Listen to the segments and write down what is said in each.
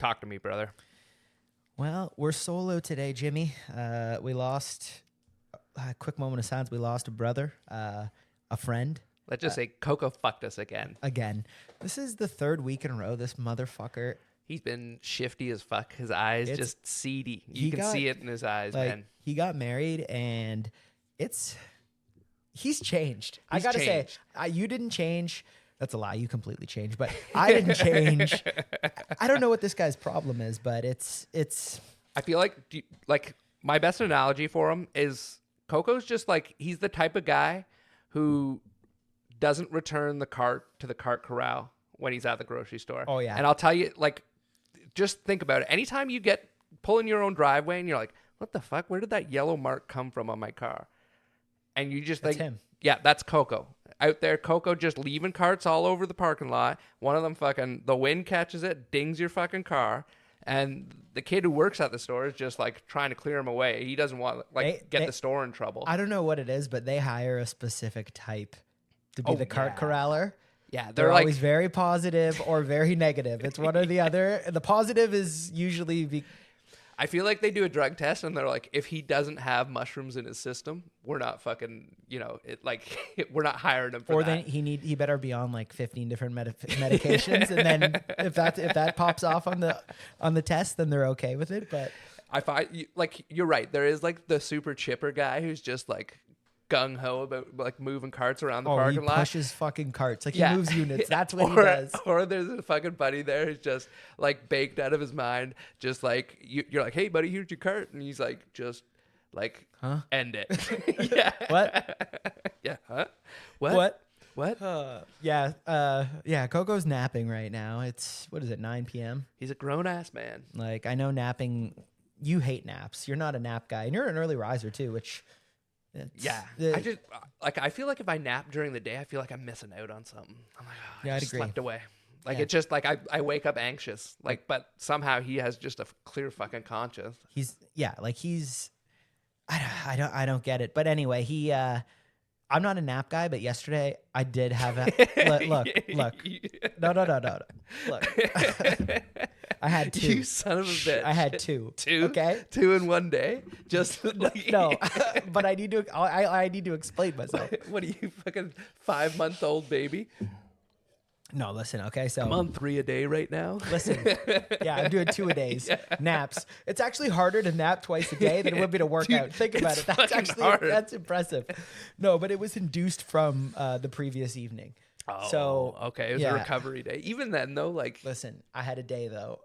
Talk to me, brother. Well, we're solo today, Jimmy. We lost, a quick moment of silence, we lost a brother, a friend. Let's just say Coco fucked us again. Again. This is the third week in a row, this motherfucker. He's been shifty as fuck. His eyes just seedy. You can see it in his eyes, man. He got married and he's changed. I gotta say, you didn't change. That's a lie. You completely changed, but I didn't change. I don't know what this guy's problem is, but it's. I feel like my best analogy for him is Coco's just like, he's the type of guy who doesn't return the cart to the cart corral when he's at the grocery store. Oh yeah. And I'll tell you, like, just think about it. Anytime you get pulling your own driveway and you're like, what the fuck? Where did that yellow mark come from on my car? And you just That's think, him. Yeah, that's Coco. Out there, Coco just leaving carts all over the parking lot. One of them fucking, the wind catches it, dings your fucking car. And the kid who works at the store is just like trying to clear him away. He doesn't want get the store in trouble. I don't know what it is, but they hire a specific type to be the cart corraller. Yeah, they're always very positive or very negative. It's one or the other. The positive is usually I feel like they do a drug test and they're like, if he doesn't have mushrooms in his system, we're not fucking, we're not hiring him for that. Or then he better be on like 15 different medications, and then if that pops off on the test, then they're okay with it. But I find you're right. There is like the super chipper guy who's just like gung ho about like moving carts around the parking lot. He pushes fucking carts. Like he moves units. That's what he does. Or there's a fucking buddy there who's just like baked out of his mind. Just like you're like, hey buddy, here's your cart, and he's like, just like, end it. Yeah. What? Yeah. Huh? What? Yeah. Coco's napping right now. It's 9 p.m. He's a grown ass man. Like, I know napping. You hate naps. You're not a nap guy, and you're an early riser too, which. I feel like if I nap during the day, I feel like I'm missing out on something. I'm like, I'd just agree. Slept away. Like it's just like I wake up anxious. Like, but somehow he has just a clear fucking conscience. I don't get it. But anyway, I'm not a nap guy, but yesterday I did have a look. No. Look. I had 2. You son of a bitch. I had 2. 2? Okay. 2 in one day? Just like... No. But I need to explain myself. What are you, fucking 5-month-old baby? No, listen, okay, so... I'm on 3 a day right now. Listen, yeah, I'm doing 2 a days. Yeah. Naps. It's actually harder to nap twice a day than it would be to work out. Think about it. That's impressive. No, but it was induced from the previous evening. Oh, so okay. It was a recovery day. Even then, though, like... Listen, I had a day, though.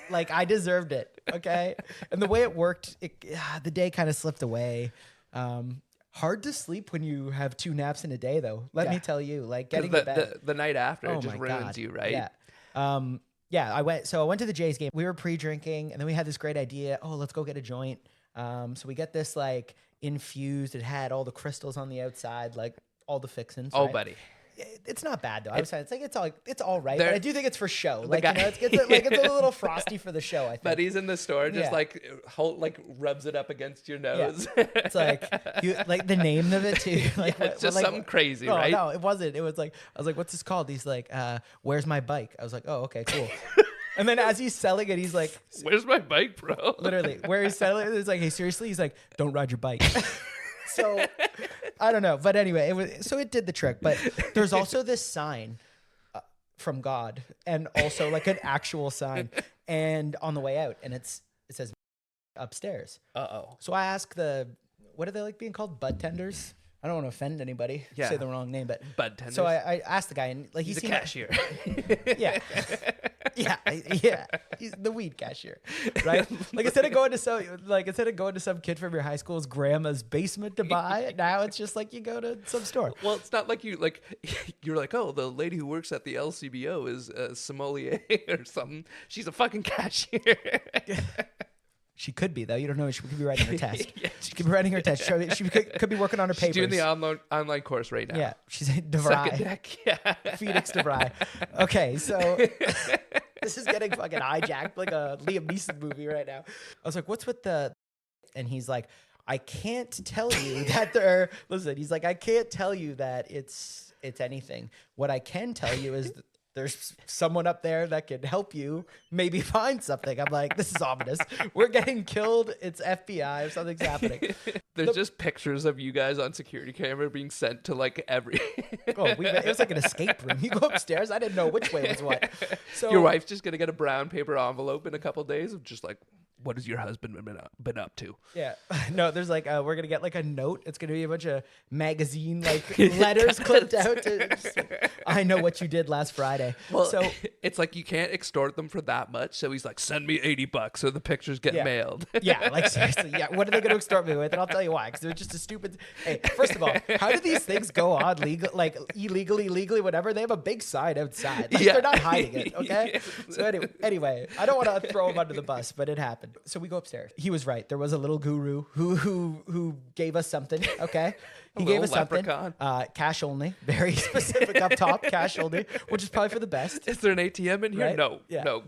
Like, I deserved it, okay? And the way it worked, the day kind of slipped away. Hard to sleep when you have 2 naps in a day, though. Let me tell you, like, getting to bed... The night after, it just ruins you, right? Yeah. I went to the Jays game. We were pre-drinking, and then we had this great idea. Oh, let's go get a joint. So we get this, like, infused. It had all the crystals on the outside, like, all the fixins. Oh, right? Buddy. It's not bad though. I was saying it's all right, but I do think it's for show. Like it's a little frosty for the show. I think. But he's in the store, just like rubs it up against your nose. Yeah. It's like the name of it too. Like it's just something crazy, right? No, it wasn't. It was like I was like, "What's this called?" He's like, "Where's my bike?" I was like, "Oh, okay, cool." And then as he's selling it, he's like, "Where's my bike, bro?" Literally, where he's selling it, it's like, "Hey, seriously?" He's like, "Don't ride your bike." So I don't know, but anyway, it did the trick. But there's also this sign from God, and also like an actual sign, and on the way out, and it says upstairs. So I ask what are they like being called? Bud tenders? I don't want to offend anybody. Yeah. Say the wrong name, but bud tenders. So I asked the guy, and like he's a cashier. Yeah. He's the weed cashier, right? Like instead of going to some kid from your high school's grandma's basement to buy, now it's just like you go to some store. Well, it's not like you're like, oh, the lady who works at the LCBO is a sommelier or something. She's a fucking cashier. She could be, though. You don't know. She could be writing her test. She could be writing her test. She could be working on her papers. She's doing the online course right now. Yeah. She's DeVry. Suck a dick. Yeah. Phoenix DeVry. Okay, so this is getting fucking hijacked like a Liam Neeson movie right now. I was like, what's with the... And he's like, I can't tell you that they're... Listen, he's like, I can't tell you that it's anything. What I can tell you is there's someone up there that can help you maybe find something. I'm like, this is ominous. We're getting killed. It's FBI or something's happening. There's just pictures of you guys on security camera being sent to like every. It was like an escape room. You go upstairs. I didn't know which way was what. So your wife's just gonna get a brown paper envelope in a couple days of just like, what has your husband been up to? Yeah. No, there's like, we're going to get like a note. It's going to be a bunch of magazine like letters clipped out. I know what you did last Friday. Well, so it's like you can't extort them for that much. So he's like, send me $80 so the pictures get mailed. Yeah, like seriously. Yeah. What are they going to extort me with? And I'll tell you why. Because they're just a stupid. Hey, first of all, how do these things go on illegally, legally, whatever? They have a big sign outside. Like, they're not hiding it. Okay. Yeah. So anyway, I don't want to throw him under the bus, but it happened. So we go upstairs. He was right. There was a little guru who gave us something. Okay, he gave us something. Cash only, very specific up top. Cash only, which is probably for the best. Is there an ATM in here? Right? No. Yeah. No.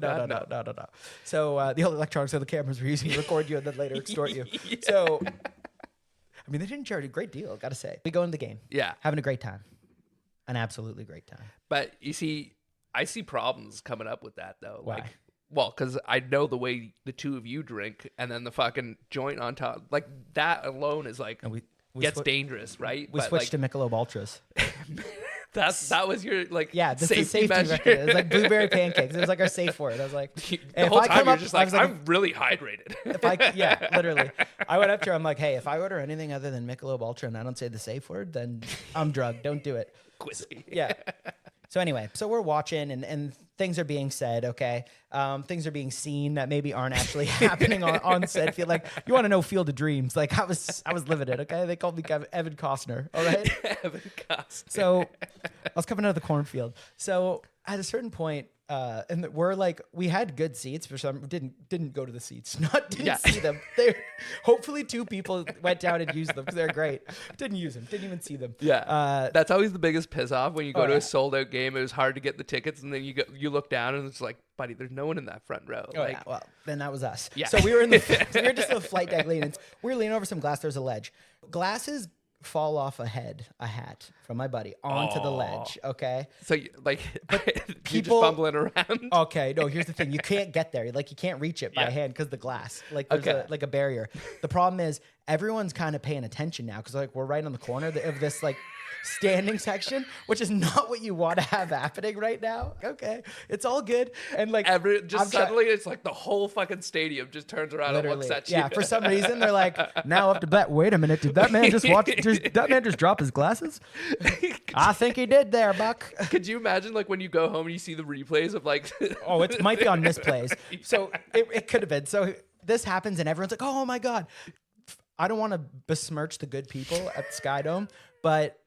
So the old electronics of the cameras we're using to record you and then later extort you. Yeah. So, I mean, they didn't charge a great deal. Gotta say, we go into the game. Yeah, having a great time, an absolutely great time. But you see, I see problems coming up with that though. Why? Like, well, because I know the way the two of you drink, and then the fucking joint on top, like that alone is like we gets dangerous, right? We switched to Michelob Ultras. That was your like this safety is safety measure. It was like blueberry pancakes. It was like our safe word. I was like, the whole time you're just like, I'm really hydrated. Literally. I went up to her. I'm like, hey, if I order anything other than Michelob Ultra and I don't say the safe word, then I'm drugged. Don't do it. Whiskey. Yeah. So anyway, we're watching and things are being said, okay? Things are being seen that maybe aren't actually happening on said field. Like, you want to know Field of Dreams. Like, I was living it, okay? They called me Evan Costner, all right? Evan Costner. So I was coming out of the cornfield. So at a certain point, and we're like, we had good seats for some. Didn't go to the seats. Didn't see them. They hopefully 2 people went down and used them because they're great. Didn't use them. Didn't even see them. Yeah, that's always the biggest piss off when you go to a sold out game. It was hard to get the tickets, and then you look down and it's like, buddy, there's no one in that front row. Well, then that was us. Yeah. So we were just in the flight deck leaning. We were leaning over some glass. There's a ledge. Glasses fall off a hat from my buddy onto the ledge. Okay. So but people just fumbling around. Okay. No, here's the thing. You can't get there. Like, you can't reach it by hand because the glass, like there's a barrier. The problem is everyone's kind of paying attention now. Cause like we're right on the corner of this like standing section, which is not what you want to have happening right now. Okay. It's all good. And like suddenly it's like the whole fucking stadium just turns around and looks at you. Yeah. For some reason they're like, now up to bet. Wait a minute. Did that man just drop his glasses? I think he did there, Buck. Could you imagine like when you go home and you see the replays of like it might be on misplays. So it could have been. So this happens and everyone's like, oh my God. I don't want to besmirch the good people at Skydome, but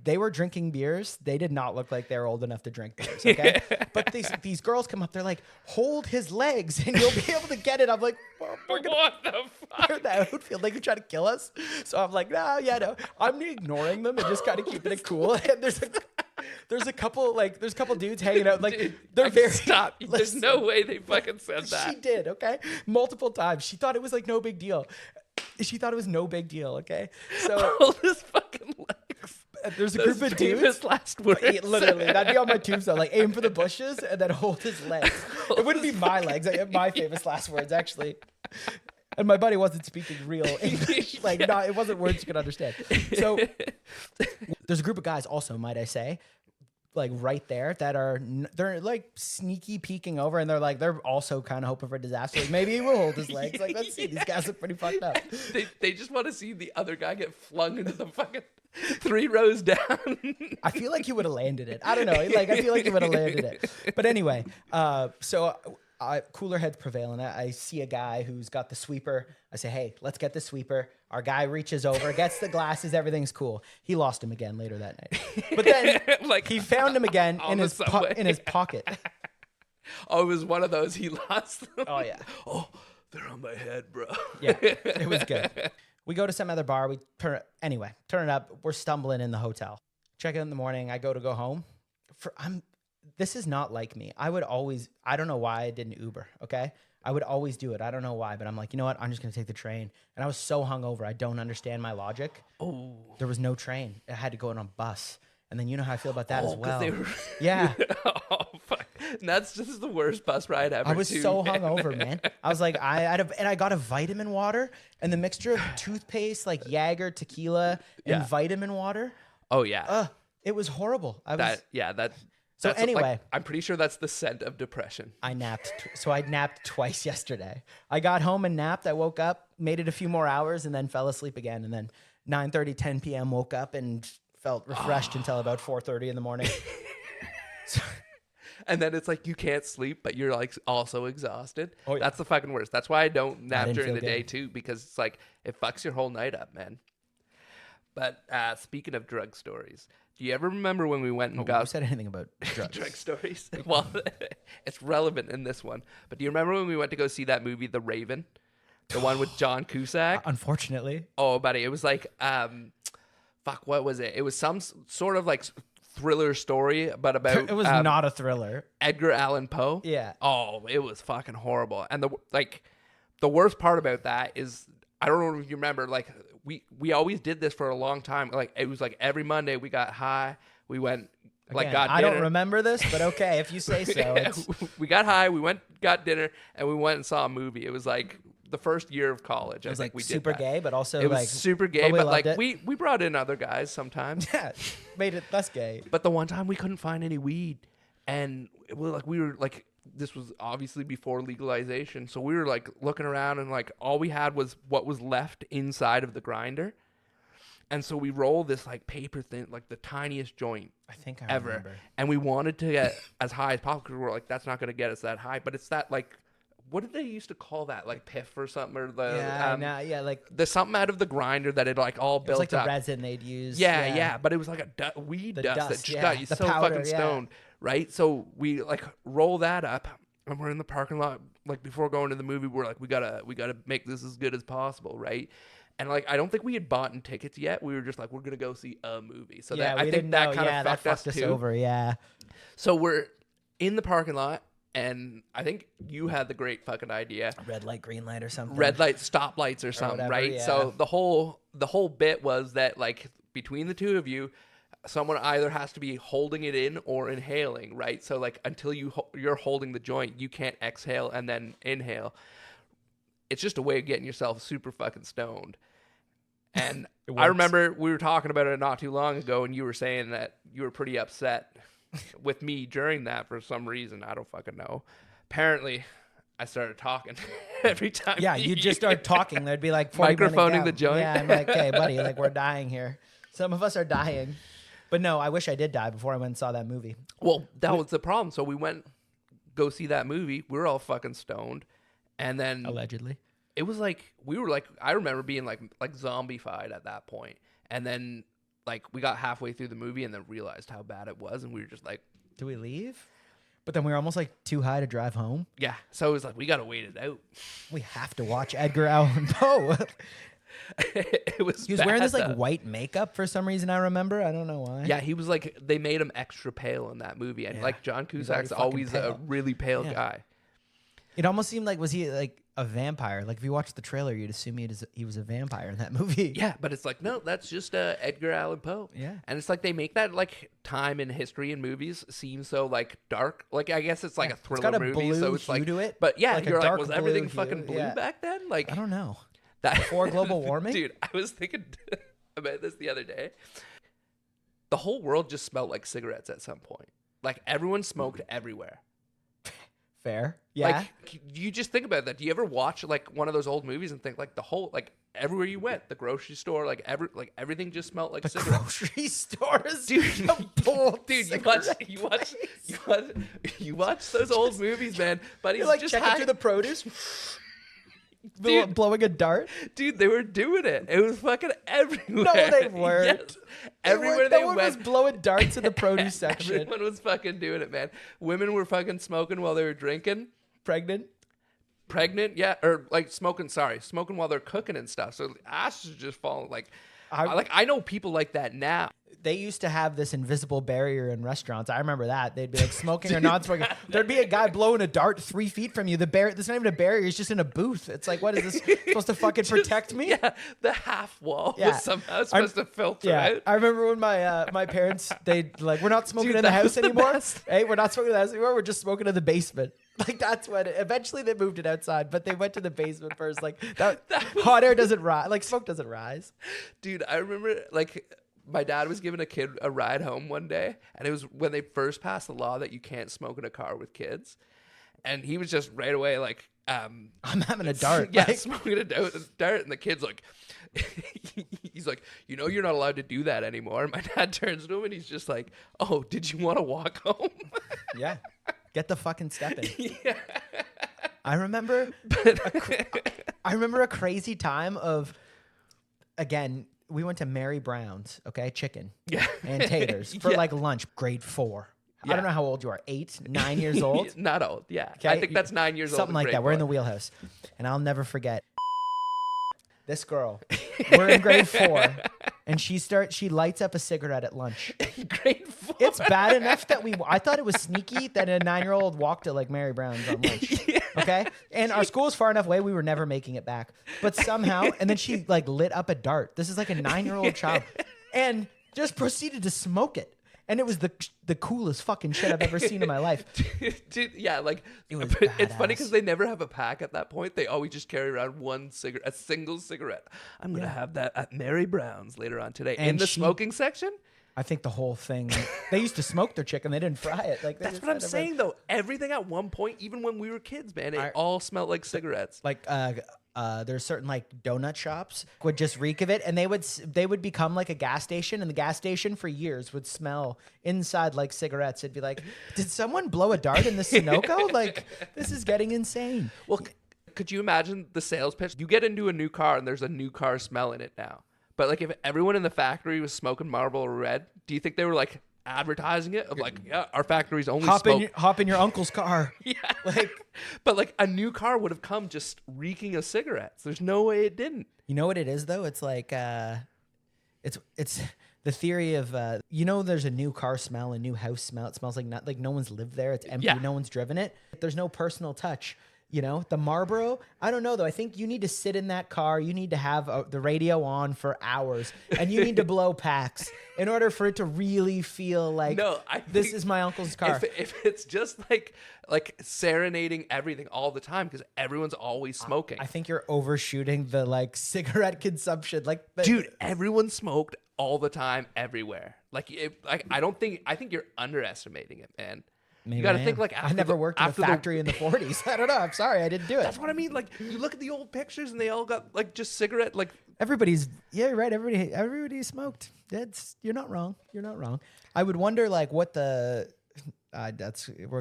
they were drinking beers. They did not look like they were old enough to drink beers. Okay. But these girls come up, they're like, hold his legs and you'll be able to get it. I'm like, well, what the fuck? We're in the outfield, like, you're trying to kill us. So I'm like, no. I'm ignoring them and just kind of keeping it cool. And there's a couple dudes hanging out. Like, dude, they're very stop. There's no way they fucking said that. She did, okay? Multiple times. She thought it was like no big deal. Okay? So hold his fucking legs. There's a group of dudes. Last words. Literally, that'd be on my tombstone. Like, aim for the bushes and then hold his legs. It wouldn't be my legs. My famous last words, actually. And my buddy wasn't speaking real English. Like, it wasn't words you could understand. So there's a group of guys also, might I say, like right there that they're like sneaky peeking over, and they're also kind of hoping for disaster. Like, maybe he will hold his legs. Like, let's see. These guys are pretty fucked up. They just want to see the other guy get flung into the fucking 3 rows down. I feel like he would have landed it. I don't know. Like, I feel like he would have landed it. But anyway, so cooler heads prevail, and I see a guy who's got the sweeper. I say, hey, let's get the sweeper. Our guy reaches over, gets the glasses, everything's cool. He lost him again later that night. But then like he found him again in his pocket. Oh, it was one of those he lost them. Oh, yeah. Oh, they're on my head, bro. Yeah, it was good. We go to some other bar. We turn it up. We're stumbling in the hotel. Check in the morning. I go home. This is not like me. I don't know why I didn't Uber, okay? I would always do it. I don't know why, but I'm like, you know what? I'm just going to take the train. And I was so hungover. I don't understand my logic. Oh. There was no train. I had to go on a bus. And then you know how I feel about that as 'cause well. they were- Yeah. Oh fuck! And this is the worst bus ride ever. I was too, so man. hungover, man. I was like, and I got a vitamin water and the mixture of toothpaste, like Jaeger, tequila, and Yeah. vitamin water. Oh yeah. It was horrible. I was. So anyway. I'm pretty sure that's the scent of depression. I napped. So I napped twice yesterday. I got home and napped. I woke up, made it a few more hours, and then fell asleep again. And then 9:30, 10 p.m. woke up and felt refreshed until about 4:30 in the morning. And then it's like you can't sleep, but you're like also exhausted. Oh, yeah. That's the fucking worst. That's why I don't nap didn't during feel the day good. too, because it's like it fucks your whole night up, man. But speaking of drug stories, do you ever remember when we went and Who got said anything about drugs? drug stories? Well, it's relevant in this one. But do you remember when we went to go see that movie, The Raven? The one with John Cusack? Unfortunately. Oh, buddy, it was like, fuck, what was it? It was some sort of like thriller story, but about It was not a thriller. Edgar Allan Poe. Yeah. Oh, it was fucking horrible. And the worst part about that is, I don't know if you remember, like we always did this for a long time. Like it was like every Monday we got high, we went like Again, got I dinner. don't remember this, but okay, if you say so. It's, We got high, we went got dinner, and we went and saw a movie. It was like the first year of college. it was I think like we did super that. gay, but also It was like super gay, but we but like loved it. we brought in other guys sometimes. yeah, made it less gay. But the one time we couldn't find any weed, and we were like, this was obviously before legalization, so we were like looking around, and like all we had was what was left inside of the grinder, and so we rolled this like paper thin, like the tiniest joint I think I ever, remember. and we wanted to get as high as possible because we're like, that's not going to get us that high, but it's that like, what did they used to call that, like piff or something, or the Yeah, yeah, like the something out of the grinder that it like all it was built like the up. resin they'd use. Yeah, but it was like a weed The dust that dust, just yeah. got you The so powder, fucking yeah. stoned, right? So we like roll that up, and we're in the parking lot. Like before going to the movie, we're like, we gotta make this as good as possible, right? And like, I don't think we had bought tickets yet. We were just like, we're gonna go see a movie. So yeah, that, I we think didn't that know. kind Yeah, of that fucked us too. over. Yeah, So we're in the parking lot, and I think you had the great fucking idea. red light, green light, or something. Red lights, stop lights, or something, whatever, right? yeah. So the whole bit was that like between the two of you, someone either has to be holding it in or inhaling, right? So like until you're holding the joint, you can't exhale and then inhale. It's just a way of getting yourself super fucking stoned. And It I works. remember we were talking about it not too long ago, and you were saying that you were pretty upset with me during that for some reason. I don't fucking know. Apparently, I started talking every time. Yeah, you just start talking. There'd be like 40-minute Microphoning gap. the joint. Yeah, I'm like, hey, buddy, like we're dying here. Some of us are dying. But no, I wish I did die before I went and saw that movie. Well, that was the problem. So we went go see that movie. We were all fucking stoned, and then Allegedly. it was like we were like, I remember being like zombified at that point, and then like we got halfway through the movie and then realized how bad it was, and we were just like, Do we leave? But then we were almost like too high to drive home. yeah. So it was like we gotta wait it out. We have to watch Edgar Allan Poe. It was. He was wearing this bad, like though. white makeup for some reason. I remember. I don't know why. Yeah, he was like, they made him extra pale in that movie, and Yeah. like John He's already Cusack's fucking always a pale. really pale Yeah. guy. It almost seemed like, was he like a vampire? Like if you watched the trailer, you'd assume he was a vampire in that movie. Yeah, but it's like, no, that's just Edgar Allan Poe. Yeah. And it's like they make that like time in history in movies seem so like dark. Like I guess it's like Yeah. a It's thriller got a movie, blue so it's hue like to it. But yeah, Like a you're like, dark was everything blue fucking hue, blue yeah. back then? Like I don't know. that Before global warming? Dude, I was thinking about this the other day. The whole world just smelled like cigarettes at some point. Like everyone smoked everywhere. Fair. Yeah. Like you just think about that. Do you ever watch like one of those old movies and think like the whole like everywhere you went, the grocery store, like everything just smelled like the cigarettes. grocery stores. Dude, a bold dude, cigarette you watch those old movies, man. But You're like just checking through the produce. Dude. Blowing a dart. dude, they were doing it. It was fucking everywhere. No, they weren't. Yes. Everywhere they no one went, was blowing darts in the produce section. everyone was fucking doing it, man. Women were fucking smoking while they were drinking. Pregnant. Pregnant, yeah, or like smoking while they're cooking and stuff. So the ass is just falling like. I know people like that now. They used to have this invisible barrier in restaurants. I remember that. They'd be like smoking or not smoking. There'd be a guy blowing a dart 3 feet from you. The barrier, there's not even a barrier. He's just in a booth. It's like, what is this supposed to fucking protect me? Yeah, the half wall was somehow supposed to filter out. I remember when my parents, they'd like, we're not smoking in the house anymore. Hey, we're not smoking in the house anymore. We're just smoking in the basement. Like that's when eventually they moved it outside, but they went to the basement first. Like that hot air doesn't rise, like smoke doesn't rise. Dude, I remember like my dad was giving a kid a ride home one day, and it was when they first passed the law that you can't smoke in a car with kids. And he was just right away like, I'm having a dart. Yeah, like, smoking a dart. And the kid's like, he's like, you know, you're not allowed to do that anymore. And my dad turns to him and he's just like, oh, did you want to walk home? Yeah. Get the fucking step in. Yeah. I remember a crazy time of, again, we went to Mary Brown's, okay, chicken and taters for like lunch, grade 4. Yeah. I don't know how old you are, 8, 9 years old? Not old, yeah. Okay? I think that's 9 years old. Something like that. We're in the wheelhouse. And I'll never forget this girl. We're in grade 4. And she lights up a cigarette at lunch. Grade 4. It's bad enough that I thought it was sneaky that a 9-year-old walked to like Mary Brown's on lunch. Yeah. Okay. And our school was far enough away. We were never making it back, but somehow, and then she like lit up a dart. This is like a 9-year-old child and just proceeded to smoke it. And it was the coolest fucking shit I've ever seen in my life. Dude, yeah, like it's funny because they never have a pack at that point. They always just carry around a single cigarette. I'm gonna have that at Mary Brown's later on today in the smoking section. I think the whole thing. They used to smoke their chicken. They didn't fry it. Like that's what I'm saying though. Everything at one point, even when we were kids, man, it all smelled like cigarettes. Like there's certain like donut shops would just reek of it, and they would become like a gas station, and the gas station for years would smell inside like cigarettes. It'd be like, did someone blow a dart in the Sunoco? Like this is getting insane. Well, could you imagine the sales pitch? You get into a new car and there's a new car smell in it now. But like if everyone in the factory was smoking Marlboro Red, do you think they were like advertising it of like, yeah, our factory's only hop in your uncle's car? Yeah. But like a new car would have come just reeking of cigarettes. There's no way it didn't. You know what it is though? It's like it's the theory of there's a new car smell, a new house smell. It smells like no one's lived there. It's empty. Yeah. No one's driven it. There's no personal touch. You know, the Marlboro, I don't know though. I think you need to sit in that car. You need to have the radio on for hours and you need to blow packs in order for it to really feel like this is my uncle's car. If it's just like serenading everything all the time because everyone's always smoking. I think you're overshooting the like cigarette consumption. Dude, everyone smoked all the time everywhere. I think you're underestimating it, man. Maybe you got to think like I never worked in a factory in the 40s. I don't know. I'm sorry. I didn't do it. That's what I mean. Like you look at the old pictures and they all got like just cigarette like you're right. Everybody smoked. You're not wrong. You're not wrong. I would wonder like what we're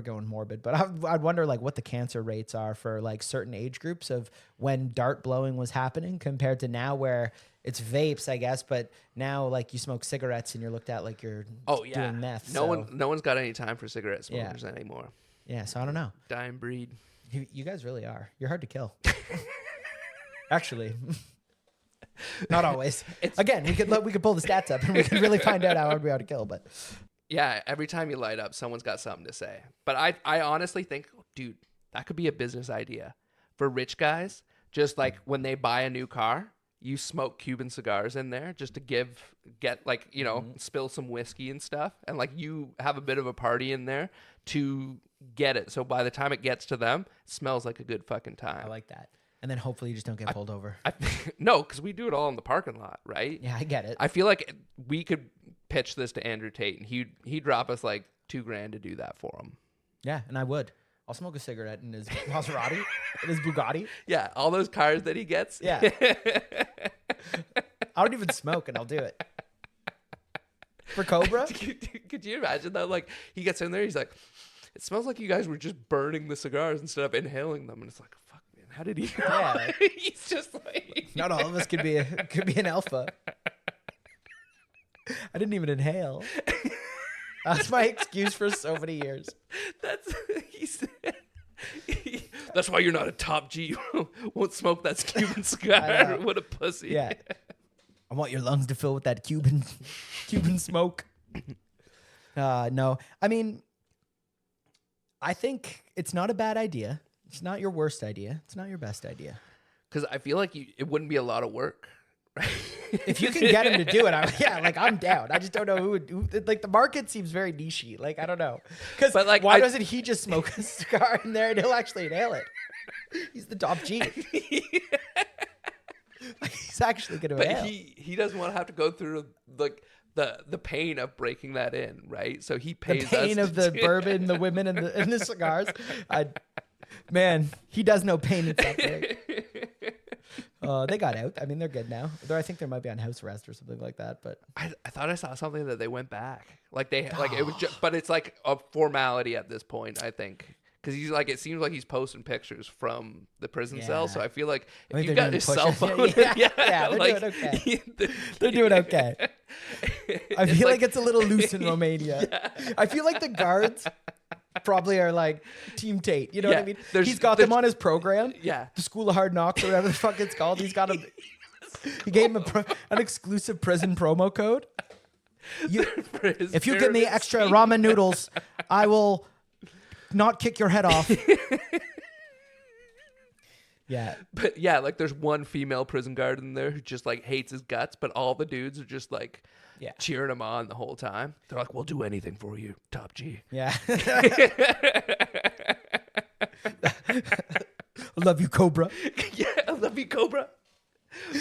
going morbid, but I'd wonder like what the cancer rates are for like certain age groups of when dart blowing was happening compared to now where it's vapes, I guess, but now like you smoke cigarettes and you're looked at like you're doing meth. No one's got any time for cigarette smokers anymore. Yeah, so I don't know. Dying breed. You guys really are. You're hard to kill. Actually, not always. Again, we could pull the stats up and we could really find out how hard we are to kill. But yeah, every time you light up, someone's got something to say. But I honestly think, dude, that could be a business idea for rich guys. Just like when they buy a new car. You smoke Cuban cigars in there just to get like, you know, spill some whiskey and stuff. And like you have a bit of a party in there to get it. So by the time it gets to them, it smells like a good fucking time. I like that. And then hopefully you just don't get pulled over. No, because we do it all in the parking lot, right? Yeah, I get it. I feel like we could pitch this to Andrew Tate and he'd drop us like $2,000 to do that for him. Yeah, and I would. I'll smoke a cigarette in his Maserati, in his Bugatti. Yeah, all those cars that he gets. Yeah. I don't even smoke, and I'll do it. For Cobra? Could you imagine that? Like, he gets in there, he's like, it smells like you guys were just burning the cigars instead of inhaling them. And it's like, fuck, man, how did he know? Yeah. He's just like... Not all of us could be an alpha. I didn't even inhale. That's my excuse for so many years. That's why you're not a top G. You won't smoke that Cuban cigar. What a pussy. Yeah. I want your lungs to fill with that Cuban smoke. No, I mean, I think it's not a bad idea. It's not your worst idea. It's not your best idea. Because I feel like it wouldn't be a lot of work. Right? If you can get him to do it, I'm down. I just don't know who like the market seems very niche-y. Like, I don't know. Because like, why doesn't he just smoke a cigar in there and he'll actually nail it? He's the top G. Like, he's actually going to nail. But he doesn't want to have to go through like the pain of breaking that in, right? So he pays the pain of the bourbon, the women, and the cigars. Man, he does know pain and suffering. They got out. I mean, they're good now. Though I think they might be on house arrest or something like that. But I thought I saw something that they went back. Like it was just, but it's like a formality at this point, I think. Because he's like, it seems like he's posting pictures from the prison cell. So I feel like if you've got his cell phone, they're doing okay. They're doing okay. I feel like it's a little loose in Romania. Yeah. I feel like the guards probably are like Team Tate. You know what I mean? He's got them on his program. Yeah. The School of Hard Knocks or whatever the fuck it's called. He's got them. He gave him an exclusive prison promo code. If you give me extra ramen noodles, I will not kick your head off. Yeah. But yeah, like there's one female prison guard in there who just like hates his guts, but all the dudes are just like cheering him on the whole time. They're like, we'll do anything for you, top G. Yeah. I love you, Cobra. Yeah, I love you, Cobra.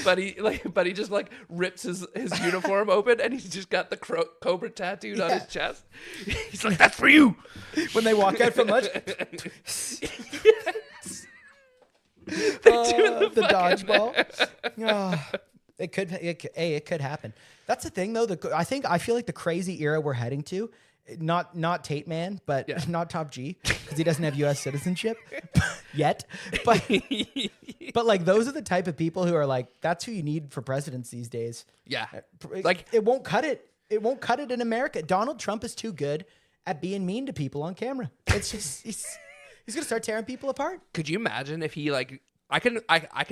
But he just like rips his uniform open and he's just got the Cobra tattooed on his chest. He's like, that's for you. When they walk out from lunch. The dodgeball. It could happen. That's the thing though. I feel like the crazy era we're heading to, not Tate Man, but not Top G because he doesn't have U.S. citizenship yet. But like those are the type of people who are like, that's who you need for presidents these days. Yeah, like it won't cut it. It won't cut it in America. Donald Trump is too good at being mean to people on camera. It's just he's gonna start tearing people apart. Could you imagine if he like? I can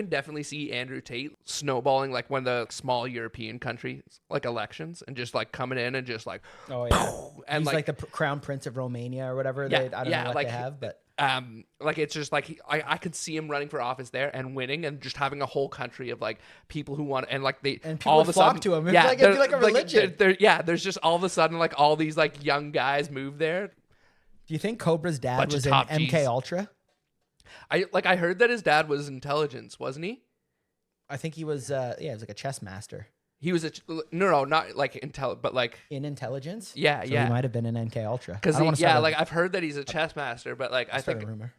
definitely see Andrew Tate snowballing like one of the small European countries like elections and just like coming in and just like and he's like the crown prince of Romania or whatever. I don't know what they have, but like it's just like I could see him running for office there and winning and just having a whole country of like people who want and like they and people all of a sudden to him. It'd be like a religion. There's just all of a sudden like all these like young guys move there. Do you think Cobra's dad was in MK Ultra? I heard that his dad was intelligence, wasn't he? I think he was. He was like a chess master. He was not like but like in intelligence. Yeah, so he might have been in MK Ultra. Because I've heard that he's a chess master, but like I think a rumor.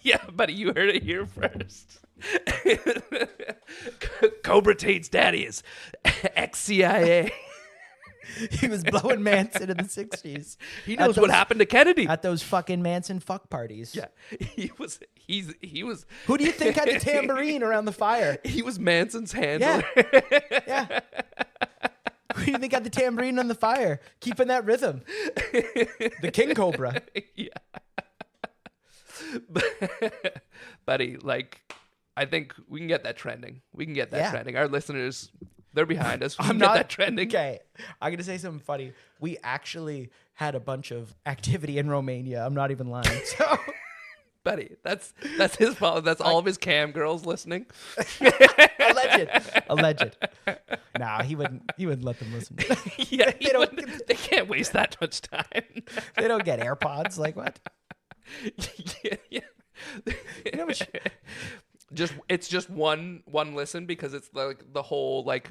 Yeah, buddy, you heard it here first. Cobra Tate's daddy is ex-CIA. He was blowing Manson in the 60s. He knows what happened to Kennedy at those fucking Manson fuck parties. Yeah, he was. Who do you think had the tambourine around the fire? He was Manson's handler. Yeah. Who do you think had the tambourine on the fire, keeping that rhythm? The King Cobra. Yeah. Buddy, like, I think we can get that trending. Trending. Our listeners, they're behind us. We can get that trending. Okay, I'm going to say something funny. We actually had a bunch of activity in Romania. I'm not even lying. So, buddy, that's his fault. That's all of his cam girls listening. Alleged. Nah, he wouldn't let them listen. Yeah, they can't waste that much time. They don't get AirPods. Like what? Yeah. You know what? It's just one listen because it's like the whole like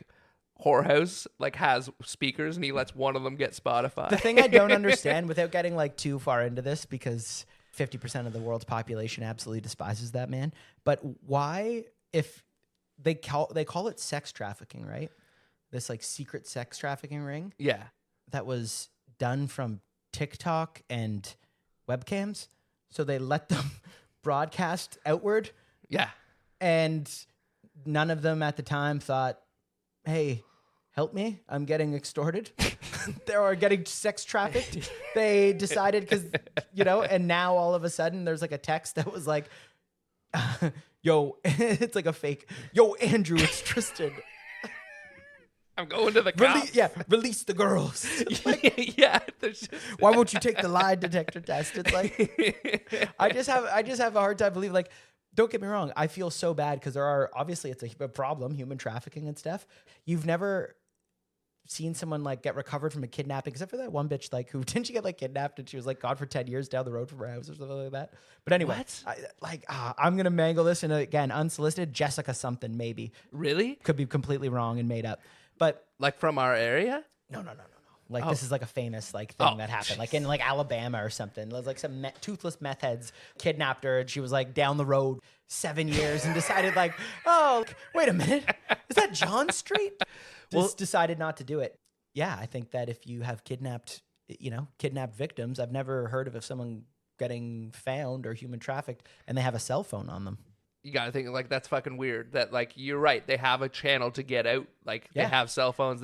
whorehouse like has speakers and he lets one of them get Spotify. The thing I don't understand, without getting like too far into this, because 50% of the world's population absolutely despises that man, but why, if they call it sex trafficking, right? This like secret sex trafficking ring. Yeah. That was done from TikTok and webcams. So they let them broadcast outward. Yeah. And none of them at the time thought, hey, help me. I'm getting extorted. They are getting sex trafficked. They decided because, and now all of a sudden there's like a text that was like, yo, it's like a fake. Yo, Andrew, it's Tristan. I'm going to the cops. Release the girls. Like, Yeah. There's just, why won't you take the lie detector test? It's like I just have a hard time believing. Like, don't get me wrong, I feel so bad because there are obviously it's a problem, human trafficking and stuff. You've never seen someone like get recovered from a kidnapping, except for that one bitch like who didn't she get like kidnapped and she was like gone for 10 years down the road from her house or something like that. But anyway, I'm gonna mangle this, and again, unsolicited, Jessica something maybe. Really? Could be completely wrong and made up, but Like from our area? no. Like this is like a famous like thing that happened, like in like Alabama or something. It was like some toothless meth heads kidnapped her, and she was like down the road 7 years and decided like, oh, wait a minute, is that John Street? Just decided not to do it. Yeah, I think that if you have kidnapped victims, I've never heard of someone getting found or human trafficked and they have a cell phone on them. You gotta think like that's fucking weird. That like you're right. They have a channel to get out. Like they have cell phones.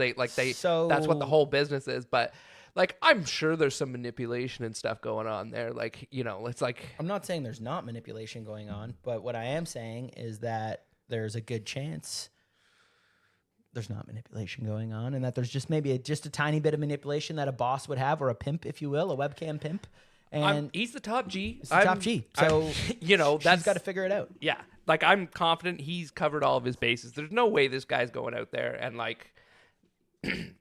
So that's what the whole business is. But like I'm sure there's some manipulation and stuff going on there. Like it's like I'm not saying there's not manipulation going on, but what I am saying is that there's a good chance there's not manipulation going on, and that there's just maybe just a tiny bit of manipulation that a boss would have, or a pimp, if you will, a webcam pimp. And he's the top G. He's the top G. So that's got to figure it out. Yeah, like I'm confident he's covered all of his bases. There's no way this guy's going out there and like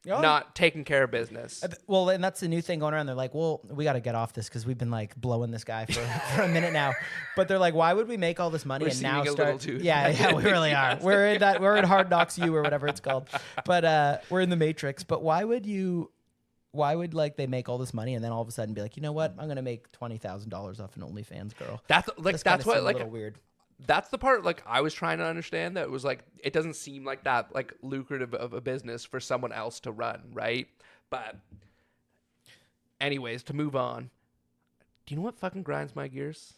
not taking care of business. Well, and that's the new thing going around. They're like, well, we got to get off this because we've been like blowing this guy for a minute now. But they're like, why would we make all this money and now start? Yeah, we really are. We're in Hard Knocks U or whatever it's called. But we're in the Matrix. But why would like they make all this money and then all of a sudden be like, you know what? I'm gonna make $20,000 off an OnlyFans girl. That's what like a little weird. That's the part like I was trying to understand. That it was like it doesn't seem like that like lucrative of a business for someone else to run, right? But anyways, to move on. Do you know what fucking grinds my gears?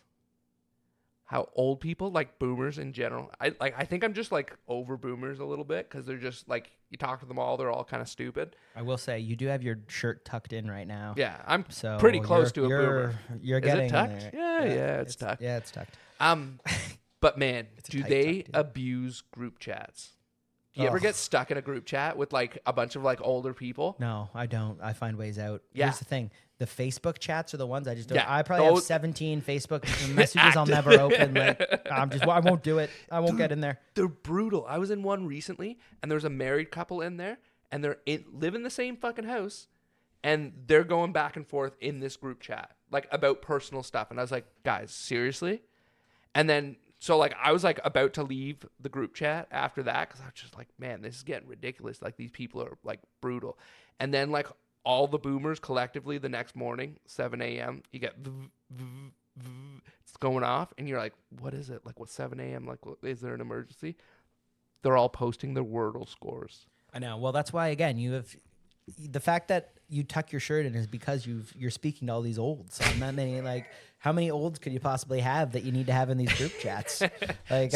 How old people, like boomers in general, I think I'm just like over boomers a little bit because they're just like you talk to them all, they're all kind of stupid. I will say you do have your shirt tucked in right now. Yeah, I'm pretty close to a boomer. You're getting it tucked? There. Yeah, it's tucked. Yeah, it's tucked. But man, do they abuse group chats? Do you ever get stuck in a group chat with like a bunch of like older people? No, I don't. I find ways out. Yeah. Here's the thing. The Facebook chats are the ones I just don't. Yeah, I probably have 17 Facebook messages I'll never open. Like, I won't do it. I won't get in there. They're brutal. I was in one recently, and there was a married couple in there, and they're live in the same fucking house, and they're going back and forth in this group chat, like about personal stuff. And I was like, guys, seriously? And then, so like, I was like about to leave the group chat after that, because I was just like, man, this is getting ridiculous. Like, these people are like brutal. And then like, all the boomers collectively the next morning, 7 a.m., you get it's going off, and you're like, what is it? Like, what, 7 a.m.? Like, is there an emergency? They're all posting their Wordle scores. I know. Well, that's why, again, you have the fact that you tuck your shirt in is because you're speaking to all these olds. So not many, like, how many olds could you possibly have that you need to have in these group chats? Like,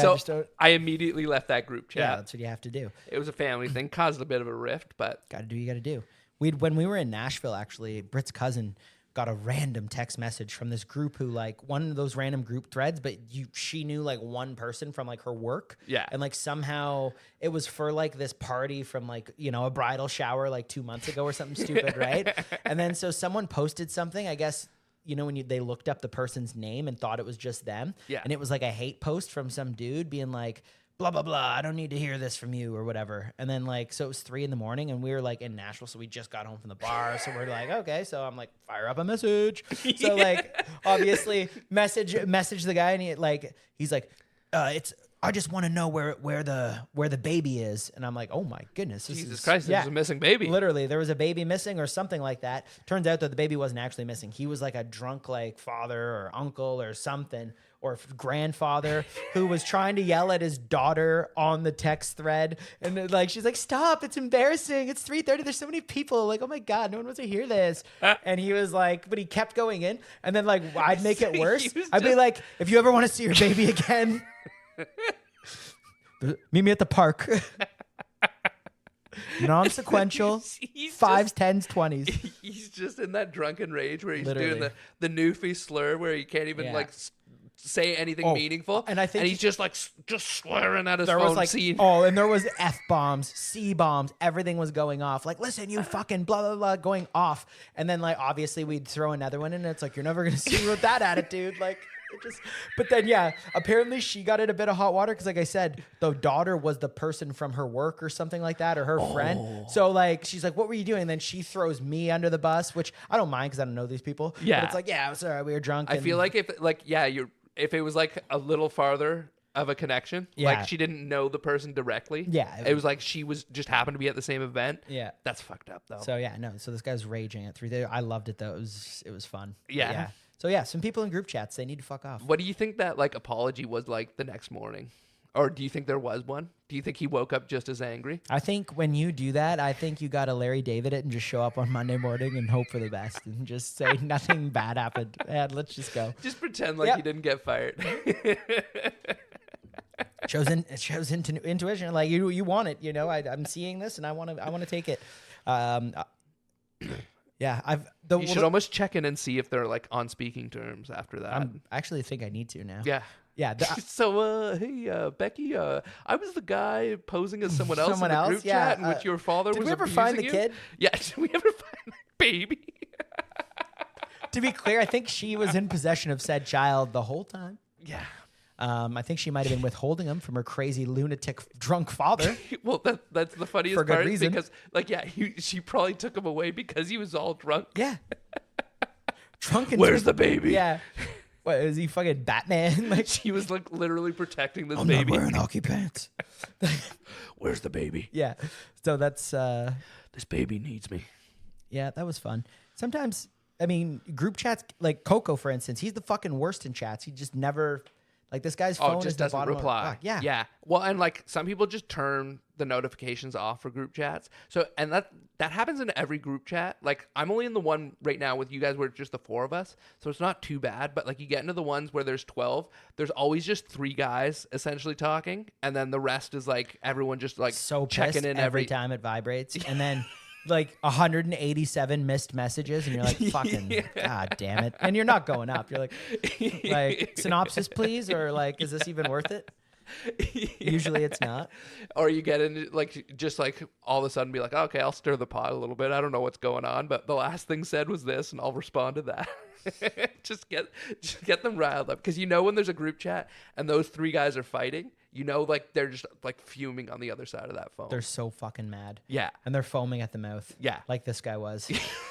I immediately left that group chat. Yeah, that's what you have to do. It was a family thing, caused a bit of a rift, but got to do what you got to do. When we were in Nashville, actually, Britt's cousin got a random text message from this group who, like, one of those random group threads, but she knew like one person from like her work. Yeah. And like somehow it was for like this party from like, a bridal shower like 2 months ago or something stupid, right? And then so someone posted something, I guess, when they looked up the person's name and thought it was just them. Yeah. And it was like a hate post from some dude being like, blah, blah, blah, I don't need to hear this from you or whatever. And then like, so it was 3 a.m. and we were like in Nashville. So we just got home from the bar. So we're like, okay. So I'm like, fire up a message. So like, obviously message the guy. And he's like, I just want to know where the baby is. And I'm like, oh my goodness. Jesus Christ, there's a missing baby. Literally, there was a baby missing or something like that. Turns out that the baby wasn't actually missing. He was like a drunk like father or uncle or something, or grandfather who was trying to yell at his daughter on the text thread. And like, she's like, stop, it's embarrassing. It's 3:30. There's so many people. Like, oh my God, no one wants to hear this. And he was like, but he kept going in. And then like, I'd make it worse. I'd be like, if you ever want to see your baby again, meet me at the park. Non-sequential. He's 5s, 10s, 20s. He's just in that drunken rage where he's doing the newfie slur where he can't even like say anything meaningful. And I think he's just like just swearing at his there phone was like scene. and there was F-bombs, C-bombs, everything was going off. Like, listen, you fucking blah blah blah going off. And then like obviously we'd throw another one in and it's like, you're never gonna see me with that attitude. Like but then apparently she got in a bit of hot water because like I said, the daughter was the person from her work or something like that, or her friend. So like she's like, what were you doing? And then she throws me under the bus, which I don't mind because I don't know these people. Yeah. But it's like, it was all right, we were drunk. I feel like if it was like a little farther of a connection, like she didn't know the person directly. Yeah. It was like she was just happened to be at the same event. Yeah. That's fucked up though. So so this guy's raging at 3:30. I loved it though. It was fun. Yeah. So some people in group chats, they need to fuck off. What do you think that like apology was like the next morning? Or do you think there was one? Do you think he woke up just as angry? I think when you do that, I think you got to Larry David it and just show up on Monday morning and hope for the best and just say nothing bad happened. Let's just go. Just pretend like you didn't get fired. It shows intuition. Like you want it, I'm seeing this and I want to take it. Yeah, you should almost check in and see if they're like on speaking terms after that. I actually think I need to now. Yeah. Yeah. So, hey, Becky, I was the guy posing as someone else in the group chat in which your father was abusing you. Did we ever find the kid? Yeah. Did we ever find the baby? To be clear, I think she was in possession of said child the whole time. Yeah. I think she might have been withholding him from her crazy lunatic drunk father. Well, that's the funniest for good part reason. Because, she probably took him away because he was all drunk. Yeah. Drunk and where's the baby? Yeah. What is he fucking Batman? Like she was like literally protecting this I'm baby. not wearing hockey pants. Where's the baby? Yeah. So that's this baby needs me. Yeah, that was fun. Sometimes group chats like Coco, for instance, he's the fucking worst in chats. He just never. Like this guy's phone just is the doesn't bottom reply. Of, yeah. Yeah. Well, and like some people just turn the notifications off for group chats. So, and that happens in every group chat. Like I'm only in the one right now with you guys where it's just the 4 of us. So it's not too bad. But like you get into the ones where there's 12, there's always just 3 guys essentially talking. And then the rest is like everyone just like so checking in every time it vibrates. And then like 187 missed messages and you're like, fucking god damn it. And you're not going up. You're like synopsis please, or like is this even worth it? Usually it's not. Or you get into like just like all of a sudden be like, okay, I'll stir the pot a little bit. I don't know what's going on, but the last thing said was this and I'll respond to that. just get them riled up, because when there's a group chat and those 3 guys are fighting, like they're just like fuming on the other side of that phone. They're so fucking mad. Yeah. And they're foaming at the mouth. Yeah. Like this guy was.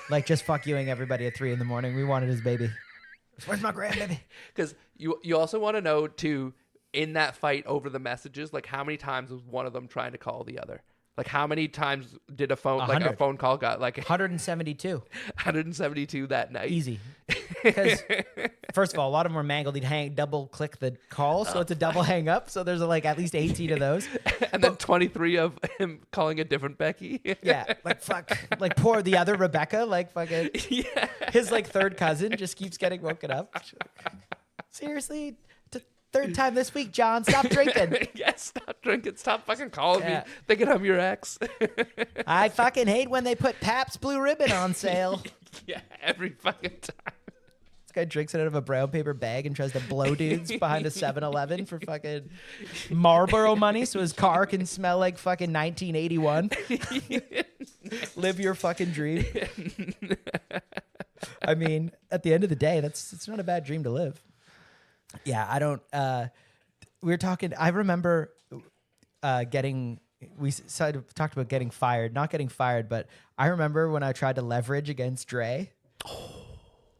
Like just fuck youing everybody at 3 a.m. We wanted his baby. Where's my grandbaby? Because you also want to know too, in that fight over the messages, like how many times was one of them trying to call the other? Like how many times did a phone call got like 172. 172 that night? Easy. Because first of all, a lot of them were mangled. He'd double click the call, so it's a double hang up. So there's like at least 18 of those. And then 23 of him calling a different Becky. Yeah, like fuck, like poor the other Rebecca, like fucking his like 3rd cousin just keeps getting woken up. Seriously. 3rd time this week, John. Stop drinking. Yes, stop drinking. Stop fucking calling me thinking I'm your ex. I fucking hate when they put Pabst Blue Ribbon on sale. Yeah, every fucking time. This guy drinks it out of a brown paper bag and tries to blow dudes behind a 7-Eleven for fucking Marlboro money so his car can smell like fucking 1981. Live your fucking dream. At the end of the day, it's not a bad dream to live. Yeah, I don't. We were talking. I remember we talked about getting fired, not getting fired, but I remember when I tried to leverage against Dre,